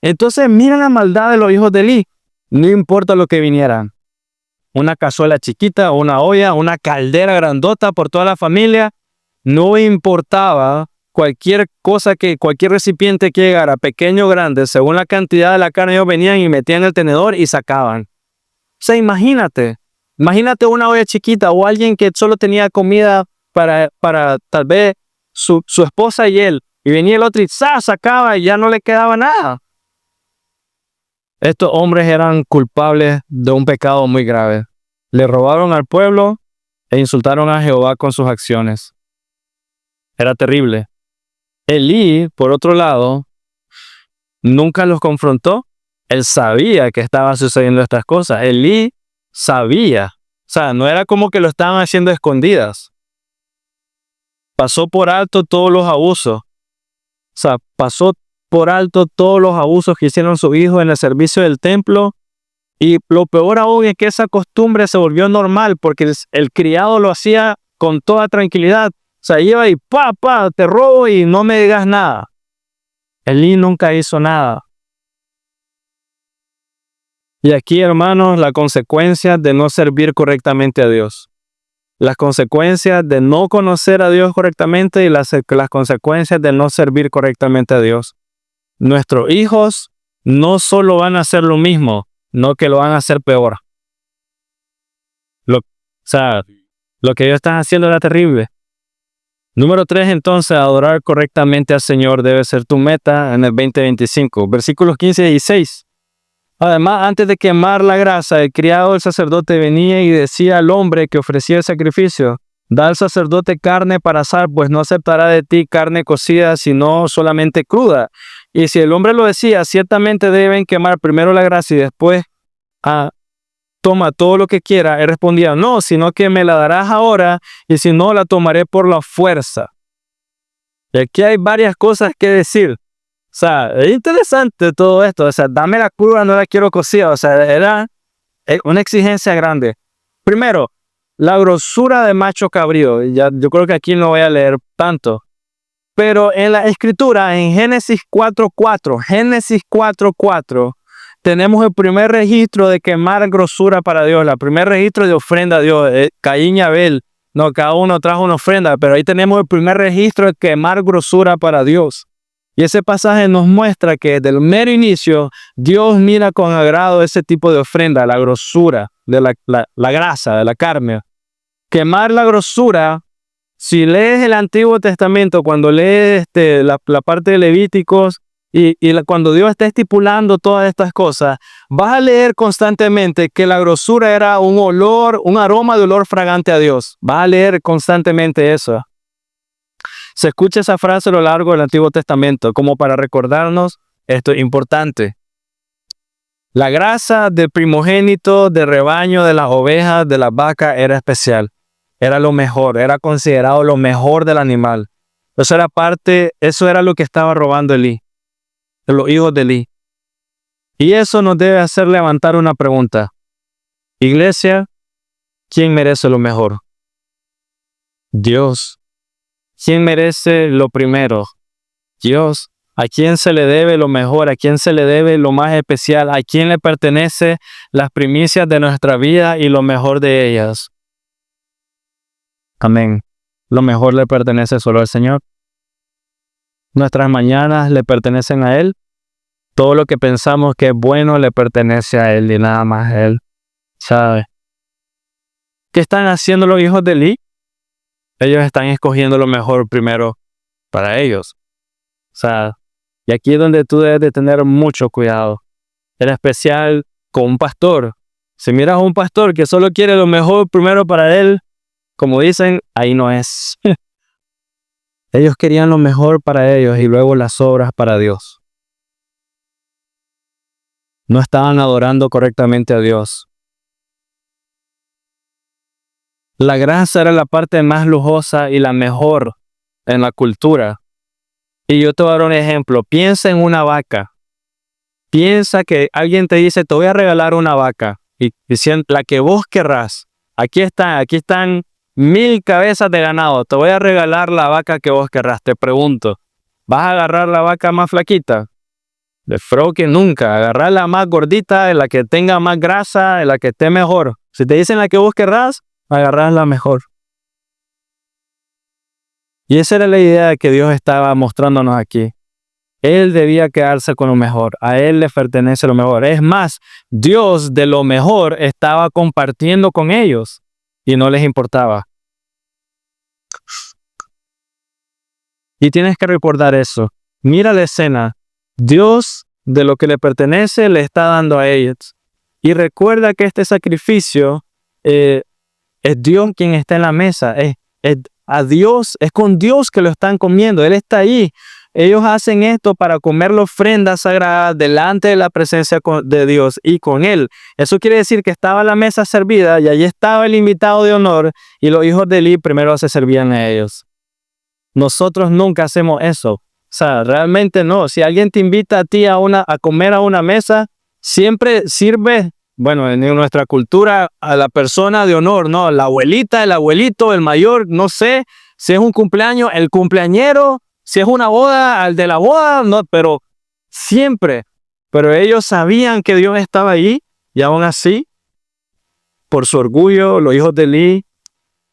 Entonces, mira la maldad de los hijos de Eli. No importa lo que vinieran. Una cazuela chiquita, una olla, una caldera grandota por toda la familia. No importaba cualquier cosa, cualquier recipiente que llegara, pequeño o grande, según la cantidad de la carne, ellos venían y metían el tenedor y sacaban. O sea, imagínate una olla chiquita o alguien que solo tenía comida para tal vez su esposa y él. Y venía el otro y sacaba y ya no le quedaba nada. Estos hombres eran culpables de un pecado muy grave. Le robaron al pueblo e insultaron a Jehová con sus acciones. Era terrible. Elí, por otro lado, nunca los confrontó. Él sabía que estaban sucediendo estas cosas. Elí sabía. O sea, no era como que lo estaban haciendo a escondidas. Pasó por alto todos los abusos. O sea, pasó por alto todos los abusos que hicieron sus hijos en el servicio del templo. Y lo peor aún es que esa costumbre se volvió normal porque el criado lo hacía con toda tranquilidad. O sea, iba y te robo y no me digas nada. Elí nunca hizo nada. Y aquí, hermanos, la consecuencia de no servir correctamente a Dios. Las consecuencias de no conocer a Dios correctamente y las consecuencias de no servir correctamente a Dios. Nuestros hijos no solo van a hacer lo mismo, no que lo van a hacer peor. Lo que ellos están haciendo era terrible. Número 3, entonces, adorar correctamente al Señor debe ser tu meta en el 2025. Versículos 15 y 16. Además, antes de quemar la grasa, el criado del sacerdote venía y decía al hombre que ofrecía el sacrificio, da al sacerdote carne para asar, pues no aceptará de ti carne cocida, sino solamente cruda. Y si el hombre lo decía, ciertamente deben quemar primero la grasa y después toma todo lo que quiera. Él respondía, no, sino que me la darás ahora, y si no, la tomaré por la fuerza. Y aquí hay varias cosas que decir. O sea, es interesante todo esto. O sea, dame la cruda, no la quiero cocida. O sea, era una exigencia grande. Primero, la grosura de macho cabrío. Yo creo que aquí no voy a leer tanto. Pero en la escritura, en Génesis 4:4, tenemos el primer registro de quemar grosura para Dios, el primer registro de ofrenda a Dios. Caín y Abel, no, cada uno trajo una ofrenda, pero ahí tenemos el primer registro de quemar grosura para Dios. Y ese pasaje nos muestra que desde el mero inicio, Dios mira con agrado ese tipo de ofrenda, la grosura, de la grasa, de la carne. Quemar la grosura, si lees el Antiguo Testamento, cuando lees la parte de Levíticos, cuando Dios está estipulando todas estas cosas, vas a leer constantemente que la grosura era un aroma de olor fragante a Dios. Vas a leer constantemente eso. Se escucha esa frase a lo largo del Antiguo Testamento como para recordarnos esto es importante. La grasa del primogénito, del rebaño, de las ovejas, de las vacas era especial. Era lo mejor, era considerado lo mejor del animal. Eso era lo que estaba robando Elí, los hijos de Elí. Y eso nos debe hacer levantar una pregunta. Iglesia, ¿quién merece lo mejor? Dios. ¿quién merece lo primero? Dios. ¿A quién se le debe lo mejor? ¿A quién se le debe lo más especial? ¿A quién le pertenece las primicias de nuestra vida y lo mejor de ellas? Amén. Lo mejor le pertenece solo al Señor. Nuestras mañanas le pertenecen a Él. Todo lo que pensamos que es bueno le pertenece a Él y nada más a Él. ¿Sabe? ¿Qué están haciendo los hijos de Eli? Ellos están escogiendo lo mejor primero para ellos. O sea, y aquí es donde tú debes de tener mucho cuidado. En especial con un pastor. Si miras a un pastor que solo quiere lo mejor primero para él, como dicen, ahí no es. Ellos querían lo mejor para ellos y luego las obras para Dios. No estaban adorando correctamente a Dios. La grasa era la parte más lujosa y la mejor en la cultura. Y yo te voy a dar un ejemplo. Piensa en una vaca. Piensa que alguien te dice, te voy a regalar una vaca. Y diciendo, la que vos querrás. Aquí están 1000 cabezas de ganado. Te voy a regalar la vaca que vos querrás. Te pregunto, ¿vas a agarrar la vaca más flaquita? De que nunca. Agarrar la más gordita, la que tenga más grasa, la que esté mejor. Si te dicen la que vos querrás, agarrás la mejor. Y esa era la idea que Dios estaba mostrándonos aquí. Él debía quedarse con lo mejor. A Él le pertenece lo mejor. Es más, Dios de lo mejor estaba compartiendo con ellos y no les importaba. Y tienes que recordar eso. Mira la escena. Dios de lo que le pertenece le está dando a ellos. Y recuerda que este sacrificio es Dios quien está en la mesa. A Dios, es con Dios que lo están comiendo. Él está ahí. Ellos hacen esto para comer la ofrenda sagrada delante de la presencia de Dios y con Él. Eso quiere decir que estaba la mesa servida y allí estaba el invitado de honor y los hijos de Eli primero se servían a ellos. Nosotros nunca hacemos eso. O sea, realmente no. Si alguien te invita a ti a comer a una mesa, siempre sirve, bueno, en nuestra cultura, a la persona de honor, ¿no? La abuelita, el abuelito, el mayor, no sé. Si es un cumpleaños, el cumpleañero. Si es una boda, al de la boda, no, pero siempre. Pero ellos sabían que Dios estaba ahí y aún así, por su orgullo, los hijos de Eli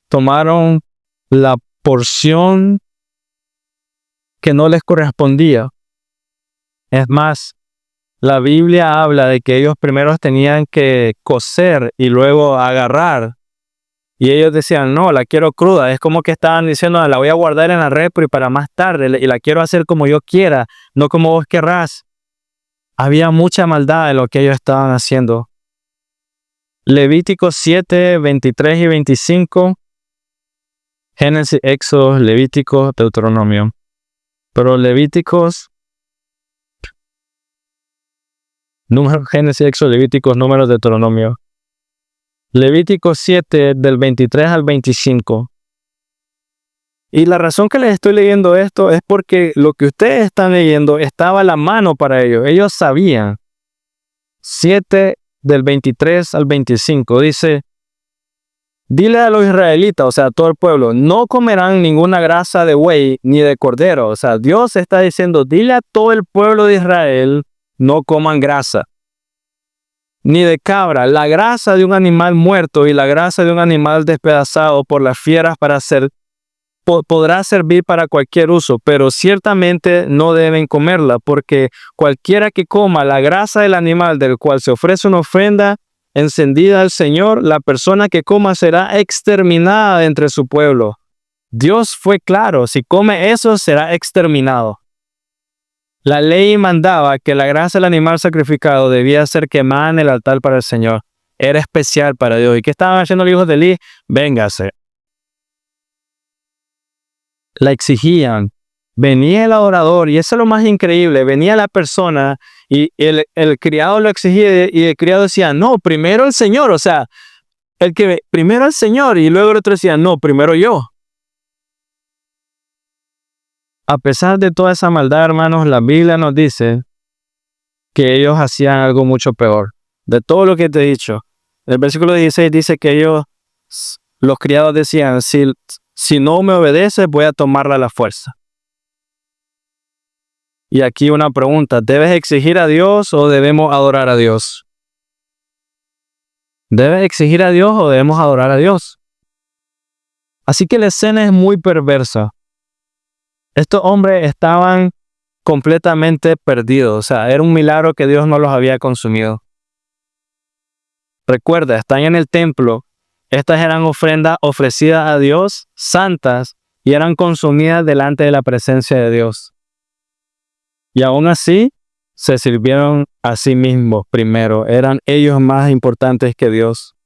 tomaron la porción que no les correspondía. Es más, la Biblia habla de que ellos primero tenían que cocer y luego agarrar. Y ellos decían, no, la quiero cruda. Es como que estaban diciendo, la voy a guardar en la refri para más tarde y la quiero hacer como yo quiera, no como vos querrás. Había mucha maldad en lo que ellos estaban haciendo. Levíticos 7, 23 y 25. Génesis, Éxodo, Levíticos, Deuteronomio. Pero Levíticos, Génesis, Éxodo, Levíticos, Números, Deuteronomio. Levítico 7 del 23 al 25. Y la razón que les estoy leyendo esto es porque lo que ustedes están leyendo estaba a la mano para ellos. Ellos sabían. 7 del 23 al 25 dice, dile a los israelitas, o sea, a todo el pueblo, no comerán ninguna grasa de buey ni de cordero. O sea, Dios está diciendo, dile a todo el pueblo de Israel, no coman grasa. Ni de cabra, la grasa de un animal muerto y la grasa de un animal despedazado por las fieras podrá servir para cualquier uso, pero ciertamente no deben comerla, porque cualquiera que coma la grasa del animal del cual se ofrece una ofrenda encendida al Señor, la persona que coma será exterminada de entre su pueblo. Dios fue claro, si come eso será exterminado. La ley mandaba que la grasa del animal sacrificado debía ser quemada en el altar para el Señor. Era especial para Dios. ¿Y qué estaban haciendo los hijos de Eli? Véngase. La exigían. Venía el adorador, y eso es lo más increíble. Venía la persona y el criado lo exigía y el criado decía, no, primero el Señor. O sea, primero el Señor, y luego el otro decía, no, primero yo. A pesar de toda esa maldad, hermanos, la Biblia nos dice que ellos hacían algo mucho peor. De todo lo que te he dicho. El versículo 16 dice que los criados decían, si Si no me obedeces, voy a tomarla a la fuerza. Y aquí una pregunta, ¿debes exigir a Dios o debemos adorar a Dios? ¿Debes exigir a Dios o debemos adorar a Dios? Así que la escena es muy perversa. Estos hombres estaban completamente perdidos. O sea, era un milagro que Dios no los había consumido. Recuerda, están en el templo. Estas eran ofrendas ofrecidas a Dios, santas, y eran consumidas delante de la presencia de Dios. Y aún así, se sirvieron a sí mismos primero. Eran ellos más importantes que Dios.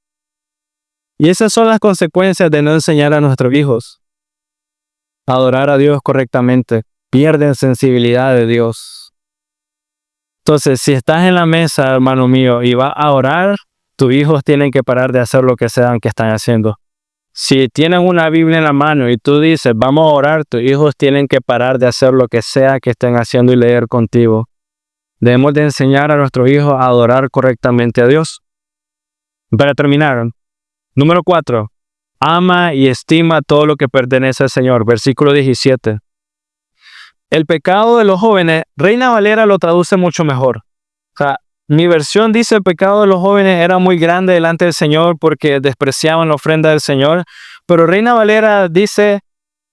Y esas son las consecuencias de no enseñar a nuestros hijos a adorar a Dios correctamente. Pierden sensibilidad de Dios. Entonces, si estás en la mesa, hermano mío, y vas a orar, tus hijos tienen que parar de hacer lo que sean que están haciendo. Si tienen una Biblia en la mano y tú dices, vamos a orar, tus hijos tienen que parar de hacer lo que sea que estén haciendo y leer contigo. Debemos de enseñar a nuestros hijos a adorar correctamente a Dios. Para terminar, número 4. Ama y estima todo lo que pertenece al Señor. Versículo 17. El pecado de los jóvenes, Reina Valera lo traduce mucho mejor. O sea, mi versión dice el pecado de los jóvenes era muy grande delante del Señor porque despreciaban la ofrenda del Señor. Pero Reina Valera dice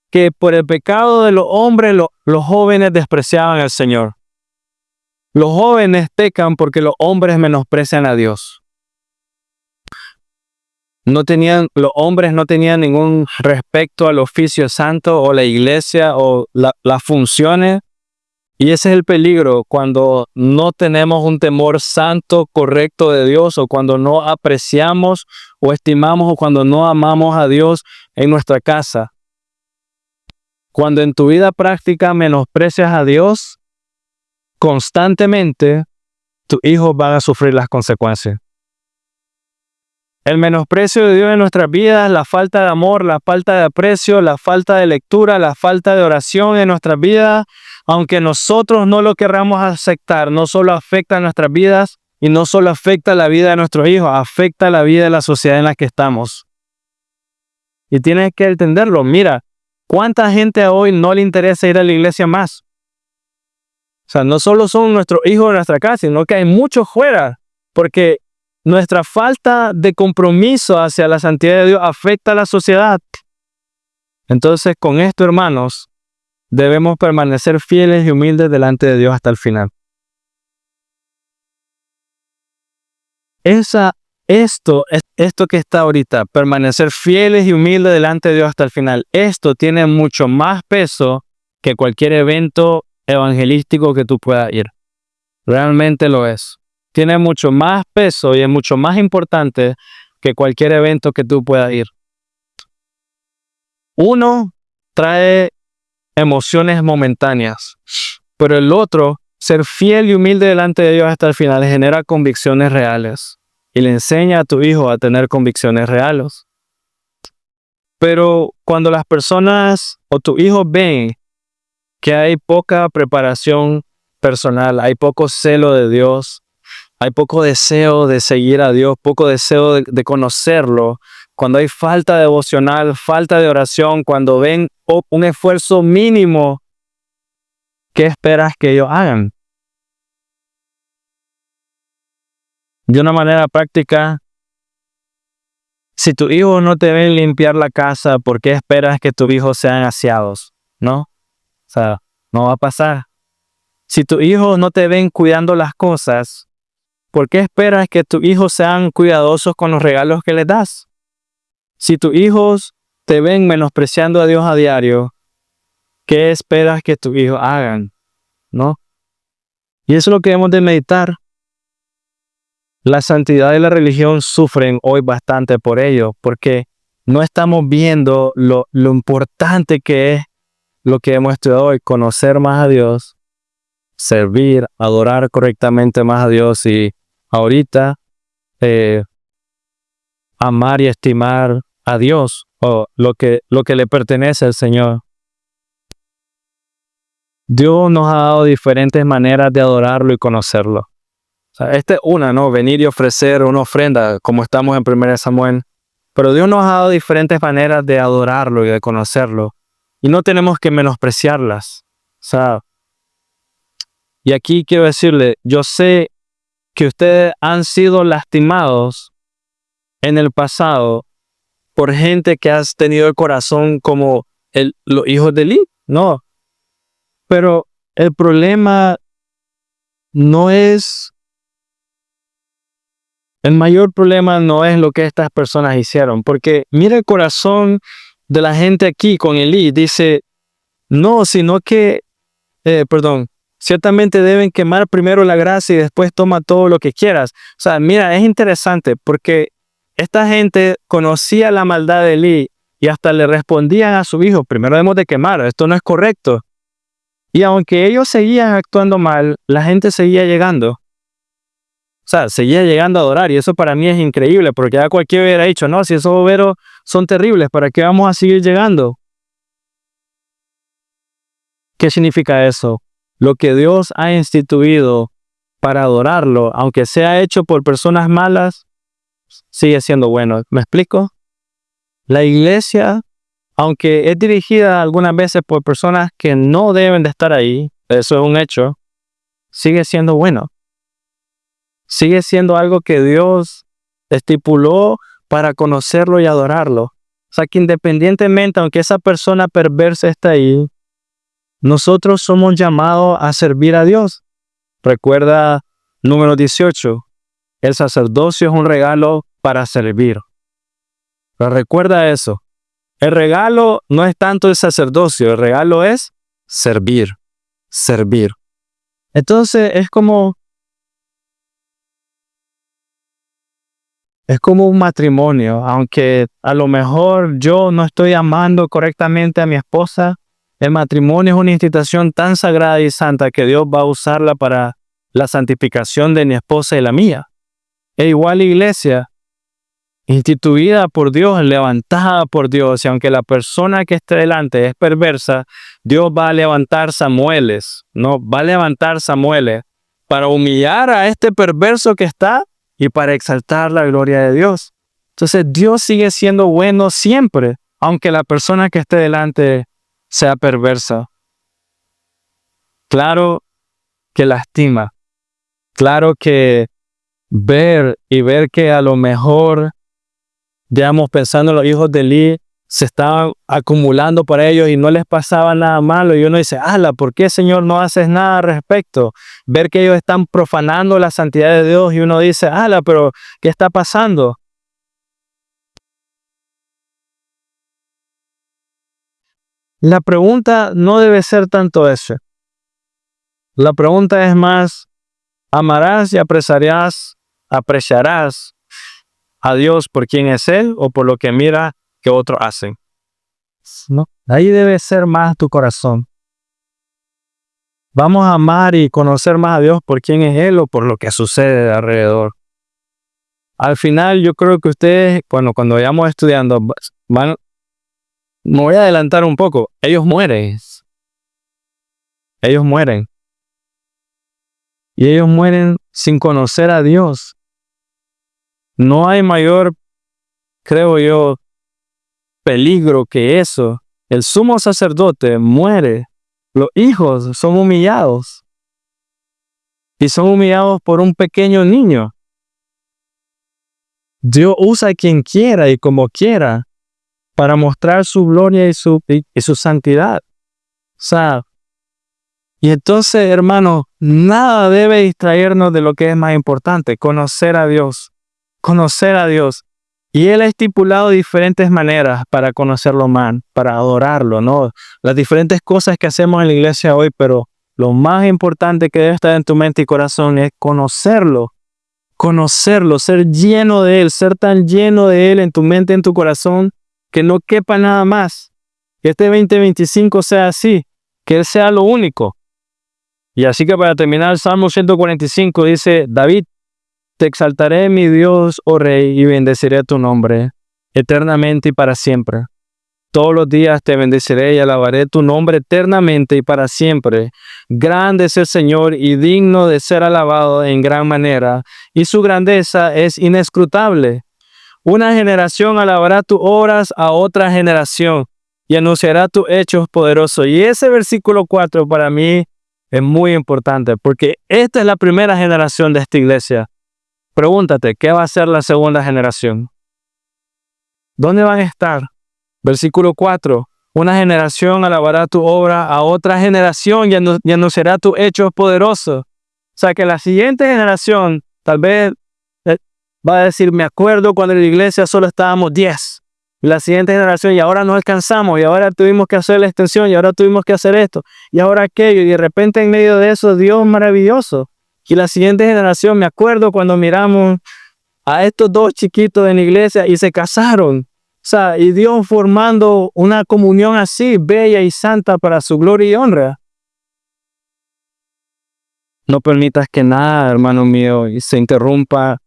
que por el pecado de los hombres, los jóvenes despreciaban al Señor. Los jóvenes pecan porque los hombres menosprecian a Dios. Los hombres no tenían ningún respeto al oficio santo o la iglesia o las funciones. Y ese es el peligro cuando no tenemos un temor santo correcto de Dios, o cuando no apreciamos o estimamos, o cuando no amamos a Dios en nuestra casa. Cuando en tu vida práctica menosprecias a Dios constantemente, tus hijos van a sufrir las consecuencias. El menosprecio de Dios en nuestras vidas, la falta de amor, la falta de aprecio, la falta de lectura, la falta de oración en nuestras vidas, aunque nosotros no lo querramos aceptar, no solo afecta a nuestras vidas y no solo afecta la vida de nuestros hijos, afecta la vida de la sociedad en la que estamos. Y tienes que entenderlo. Mira, ¿cuánta gente hoy no le interesa ir a la iglesia más? O sea, no solo son nuestros hijos de nuestra casa, sino que hay muchos fuera, porque nuestra falta de compromiso hacia la santidad de Dios afecta a la sociedad. Entonces, con esto, hermanos, debemos permanecer fieles y humildes delante de Dios hasta el final. Esto que está ahorita, permanecer fieles y humildes delante de Dios hasta el final, esto tiene mucho más peso que cualquier evento evangelístico que tú puedas ir. Realmente lo es. Tiene mucho más peso y es mucho más importante que cualquier evento que tú puedas ir. Uno trae emociones momentáneas, pero el otro, ser fiel y humilde delante de Dios hasta el final, genera convicciones reales y le enseña a tu hijo a tener convicciones reales. Pero cuando las personas o tus hijos ven que hay poca preparación personal, hay poco celo de Dios, hay poco deseo de seguir a Dios, poco deseo de conocerlo, cuando hay falta devocional, falta de oración, cuando ven un esfuerzo mínimo, ¿qué esperas que ellos hagan? De una manera práctica, si tus hijos no te ven limpiar la casa, ¿por qué esperas que tus hijos sean aseados? ¿No? O sea, no va a pasar. Si tus hijos no te ven cuidando las cosas, ¿por qué esperas que tus hijos sean cuidadosos con los regalos que les das? Si tus hijos te ven menospreciando a Dios a diario, ¿qué esperas que tus hijos hagan? ¿No? Y eso es lo que debemos de meditar. La santidad y la religión sufren hoy bastante por ello, porque no estamos viendo lo importante que es lo que hemos estudiado hoy, conocer más a Dios, servir, adorar correctamente más a Dios y ahorita amar y estimar a Dios o lo que le pertenece al Señor. Dios nos ha dado diferentes maneras de adorarlo y conocerlo. O sea, esta es una, ¿no? Venir y ofrecer una ofrenda, como estamos en 1 Samuel. Pero Dios nos ha dado diferentes maneras de adorarlo y de conocerlo. Y no tenemos que menospreciarlas. O sea, y aquí quiero decirle, yo sé que ustedes han sido lastimados en el pasado por gente que has tenido el corazón como los hijos de Eli, no. Pero el problema el mayor problema no es lo que estas personas hicieron, porque mira el corazón de la gente aquí con Eli, dice, no, sino que, ciertamente deben quemar primero la grasa y después toma todo lo que quieras. O sea, mira, es interesante porque esta gente conocía la maldad de Eli y hasta le respondían a su hijo, primero debemos de quemar, esto no es correcto. Y aunque ellos seguían actuando mal, la gente seguía llegando. O sea, seguía llegando a adorar y eso para mí es increíble porque ya cualquiera hubiera dicho, no, si esos boberos son terribles, ¿para qué vamos a seguir llegando? ¿Qué significa eso? Lo que Dios ha instituido para adorarlo, aunque sea hecho por personas malas, sigue siendo bueno. ¿Me explico? La iglesia, aunque es dirigida algunas veces por personas que no deben de estar ahí, eso es un hecho, sigue siendo bueno. Sigue siendo algo que Dios estipuló para conocerlo y adorarlo. O sea, que independientemente, aunque esa persona perversa está ahí, nosotros somos llamados a servir a Dios. Recuerda número 18. El sacerdocio es un regalo para servir. Pero recuerda eso. El regalo no es tanto el sacerdocio, el regalo es servir. Servir. Entonces es como un matrimonio, aunque a lo mejor yo no estoy amando correctamente a mi esposa, el matrimonio es una institución tan sagrada y santa que Dios va a usarla para la santificación de mi esposa y la mía. E igual la iglesia, instituida por Dios, levantada por Dios, y aunque la persona que esté delante es perversa, Dios va a levantar Samueles, ¿no? Va a levantar Samueles para humillar a este perverso que está y para exaltar la gloria de Dios. Entonces Dios sigue siendo bueno siempre, aunque la persona que esté delante sea perversa. Claro que lastima. Claro que ver que a lo mejor, digamos, pensando en los hijos de Eli, se estaban acumulando para ellos y no les pasaba nada malo. Y uno dice, ala, ¿por qué, Señor, no haces nada al respecto? Ver que ellos están profanando la santidad de Dios y uno dice, ala, pero ¿qué está pasando? La pregunta no debe ser tanto eso. La pregunta es más, ¿amarás y apreciarás a Dios por quien es Él o por lo que mira que otros hacen? ¿No? Ahí debe ser más tu corazón. Vamos a amar y conocer más a Dios por quién es Él o por lo que sucede de alrededor. Al final yo creo que ustedes, bueno, cuando vayamos estudiando, me voy a adelantar un poco. Ellos mueren. Ellos mueren. Y ellos mueren sin conocer a Dios. No hay mayor, creo yo, peligro que eso. El sumo sacerdote muere. Los hijos son humillados. Y son humillados por un pequeño niño. Dios usa a quien quiera y como quiera para mostrar su gloria y su santidad. O sea, y entonces, hermanos, nada debe distraernos de lo que es más importante, conocer a Dios. Conocer a Dios. Y Él ha estipulado diferentes maneras para conocerlo más, para adorarlo, ¿no? Las diferentes cosas que hacemos en la iglesia hoy, pero lo más importante que debe estar en tu mente y corazón es conocerlo. Conocerlo, ser lleno de Él, ser tan lleno de Él en tu mente, en tu corazón, que no quepa nada más. Que este 2025 sea así, que Él sea lo único. Y así que para terminar, el Salmo 145 dice, David, te exaltaré, mi Dios, oh Rey, y bendeciré tu nombre, eternamente y para siempre. Todos los días te bendeciré y alabaré tu nombre eternamente y para siempre. Grande es el Señor y digno de ser alabado en gran manera, y su grandeza es inescrutable. Una generación alabará tus obras a otra generación y anunciará tus hechos poderosos. Y ese versículo 4 para mí es muy importante porque esta es la primera generación de esta iglesia. Pregúntate, ¿qué va a ser la segunda generación? ¿Dónde van a estar? Versículo 4. Una generación alabará tu obra a otra generación y anunciará tus hechos poderosos. O sea que la siguiente generación tal vez va a decir, me acuerdo cuando en la iglesia solo estábamos 10. Y la siguiente generación, y ahora no alcanzamos, y ahora tuvimos que hacer la extensión, y ahora tuvimos que hacer esto, y ahora aquello, y de repente en medio de eso, Dios maravilloso. Y la siguiente generación, me acuerdo cuando miramos a estos dos chiquitos en la iglesia y se casaron. O sea, y Dios formando una comunión así, bella y santa para su gloria y honra. No permitas que nada, hermano mío, se interrumpa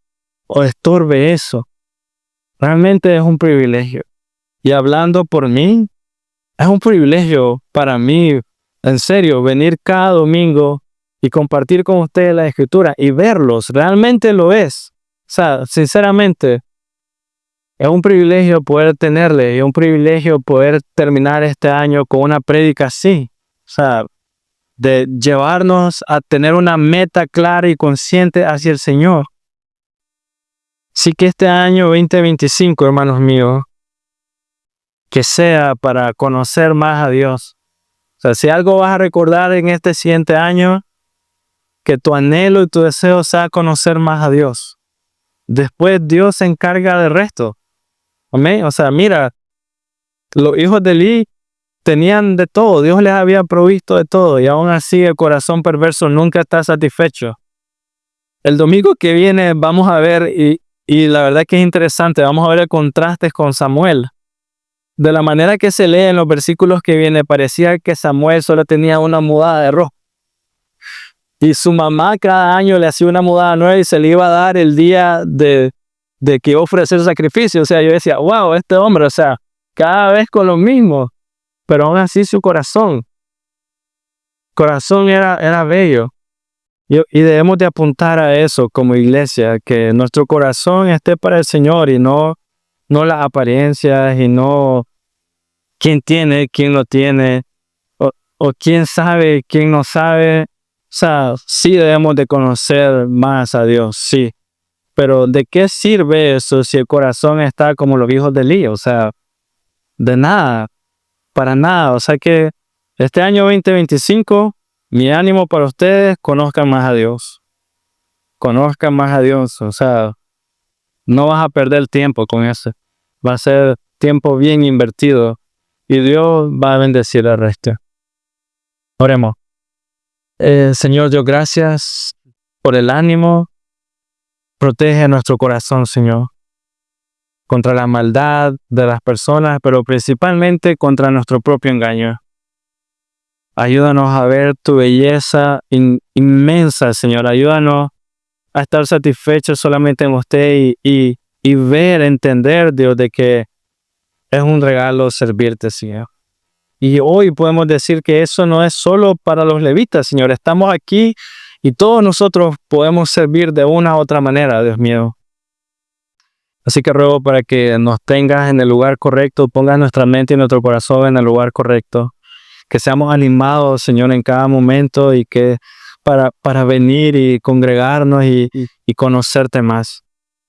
o estorbe eso. Realmente es un privilegio. Y hablando por mí, es un privilegio para mí, en serio, venir cada domingo y compartir con ustedes la Escritura y verlos. Realmente lo es. O sea, sinceramente, es un privilegio poder tenerle y es un privilegio poder terminar este año con una prédica así. O sea, de llevarnos a tener una meta clara y consciente hacia el Señor. Así que este año 2025, hermanos míos, que sea para conocer más a Dios. O sea, si algo vas a recordar en este siguiente año, que tu anhelo y tu deseo sea conocer más a Dios. Después Dios se encarga del resto. Amén. O sea, mira, los hijos de Eli tenían de todo. Dios les había provisto de todo y aún así el corazón perverso nunca está satisfecho. El domingo que viene vamos a ver, y la verdad que es interesante, vamos a ver el contraste con Samuel. De la manera que se lee en los versículos que viene, parecía que Samuel solo tenía una mudada de ropa. Y su mamá cada año le hacía una mudada nueva y se le iba a dar el día de que iba a ofrecer sacrificio. O sea, yo decía, wow, este hombre, o sea, cada vez con lo mismo. Pero aún así su corazón era bello. Y debemos de apuntar a eso como iglesia, que nuestro corazón esté para el Señor y no las apariencias y no quién tiene, quién no tiene, o quién sabe, quién no sabe. O sea, sí debemos de conocer más a Dios, sí. Pero ¿de qué sirve eso si el corazón está como los hijos de Elí? O sea, de nada, para nada. O sea que este año 2025, mi ánimo para ustedes, conozcan más a Dios. Conozcan más a Dios. O sea, no vas a perder tiempo con eso. Va a ser tiempo bien invertido y Dios va a bendecir el resto. Oremos. Señor, Dios, gracias por el ánimo. Protege nuestro corazón, Señor, contra la maldad de las personas, pero principalmente contra nuestro propio engaño. Ayúdanos a ver tu belleza inmensa, Señor. Ayúdanos a estar satisfechos solamente en usted y ver, entender, Dios, de que es un regalo servirte, Señor. Y hoy podemos decir que eso no es solo para los levitas, Señor. Estamos aquí y todos nosotros podemos servir de una u otra manera, Dios mío. Así que ruego para que nos tengas en el lugar correcto, pongas nuestra mente y nuestro corazón en el lugar correcto. Que seamos animados, Señor, en cada momento y que para venir y congregarnos y conocerte más.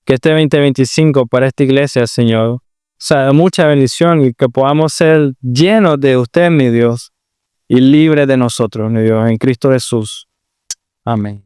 Que este 2025 para esta iglesia, Señor, sea de mucha bendición y que podamos ser llenos de usted, mi Dios, y libres de nosotros, mi Dios, en Cristo Jesús. Amén.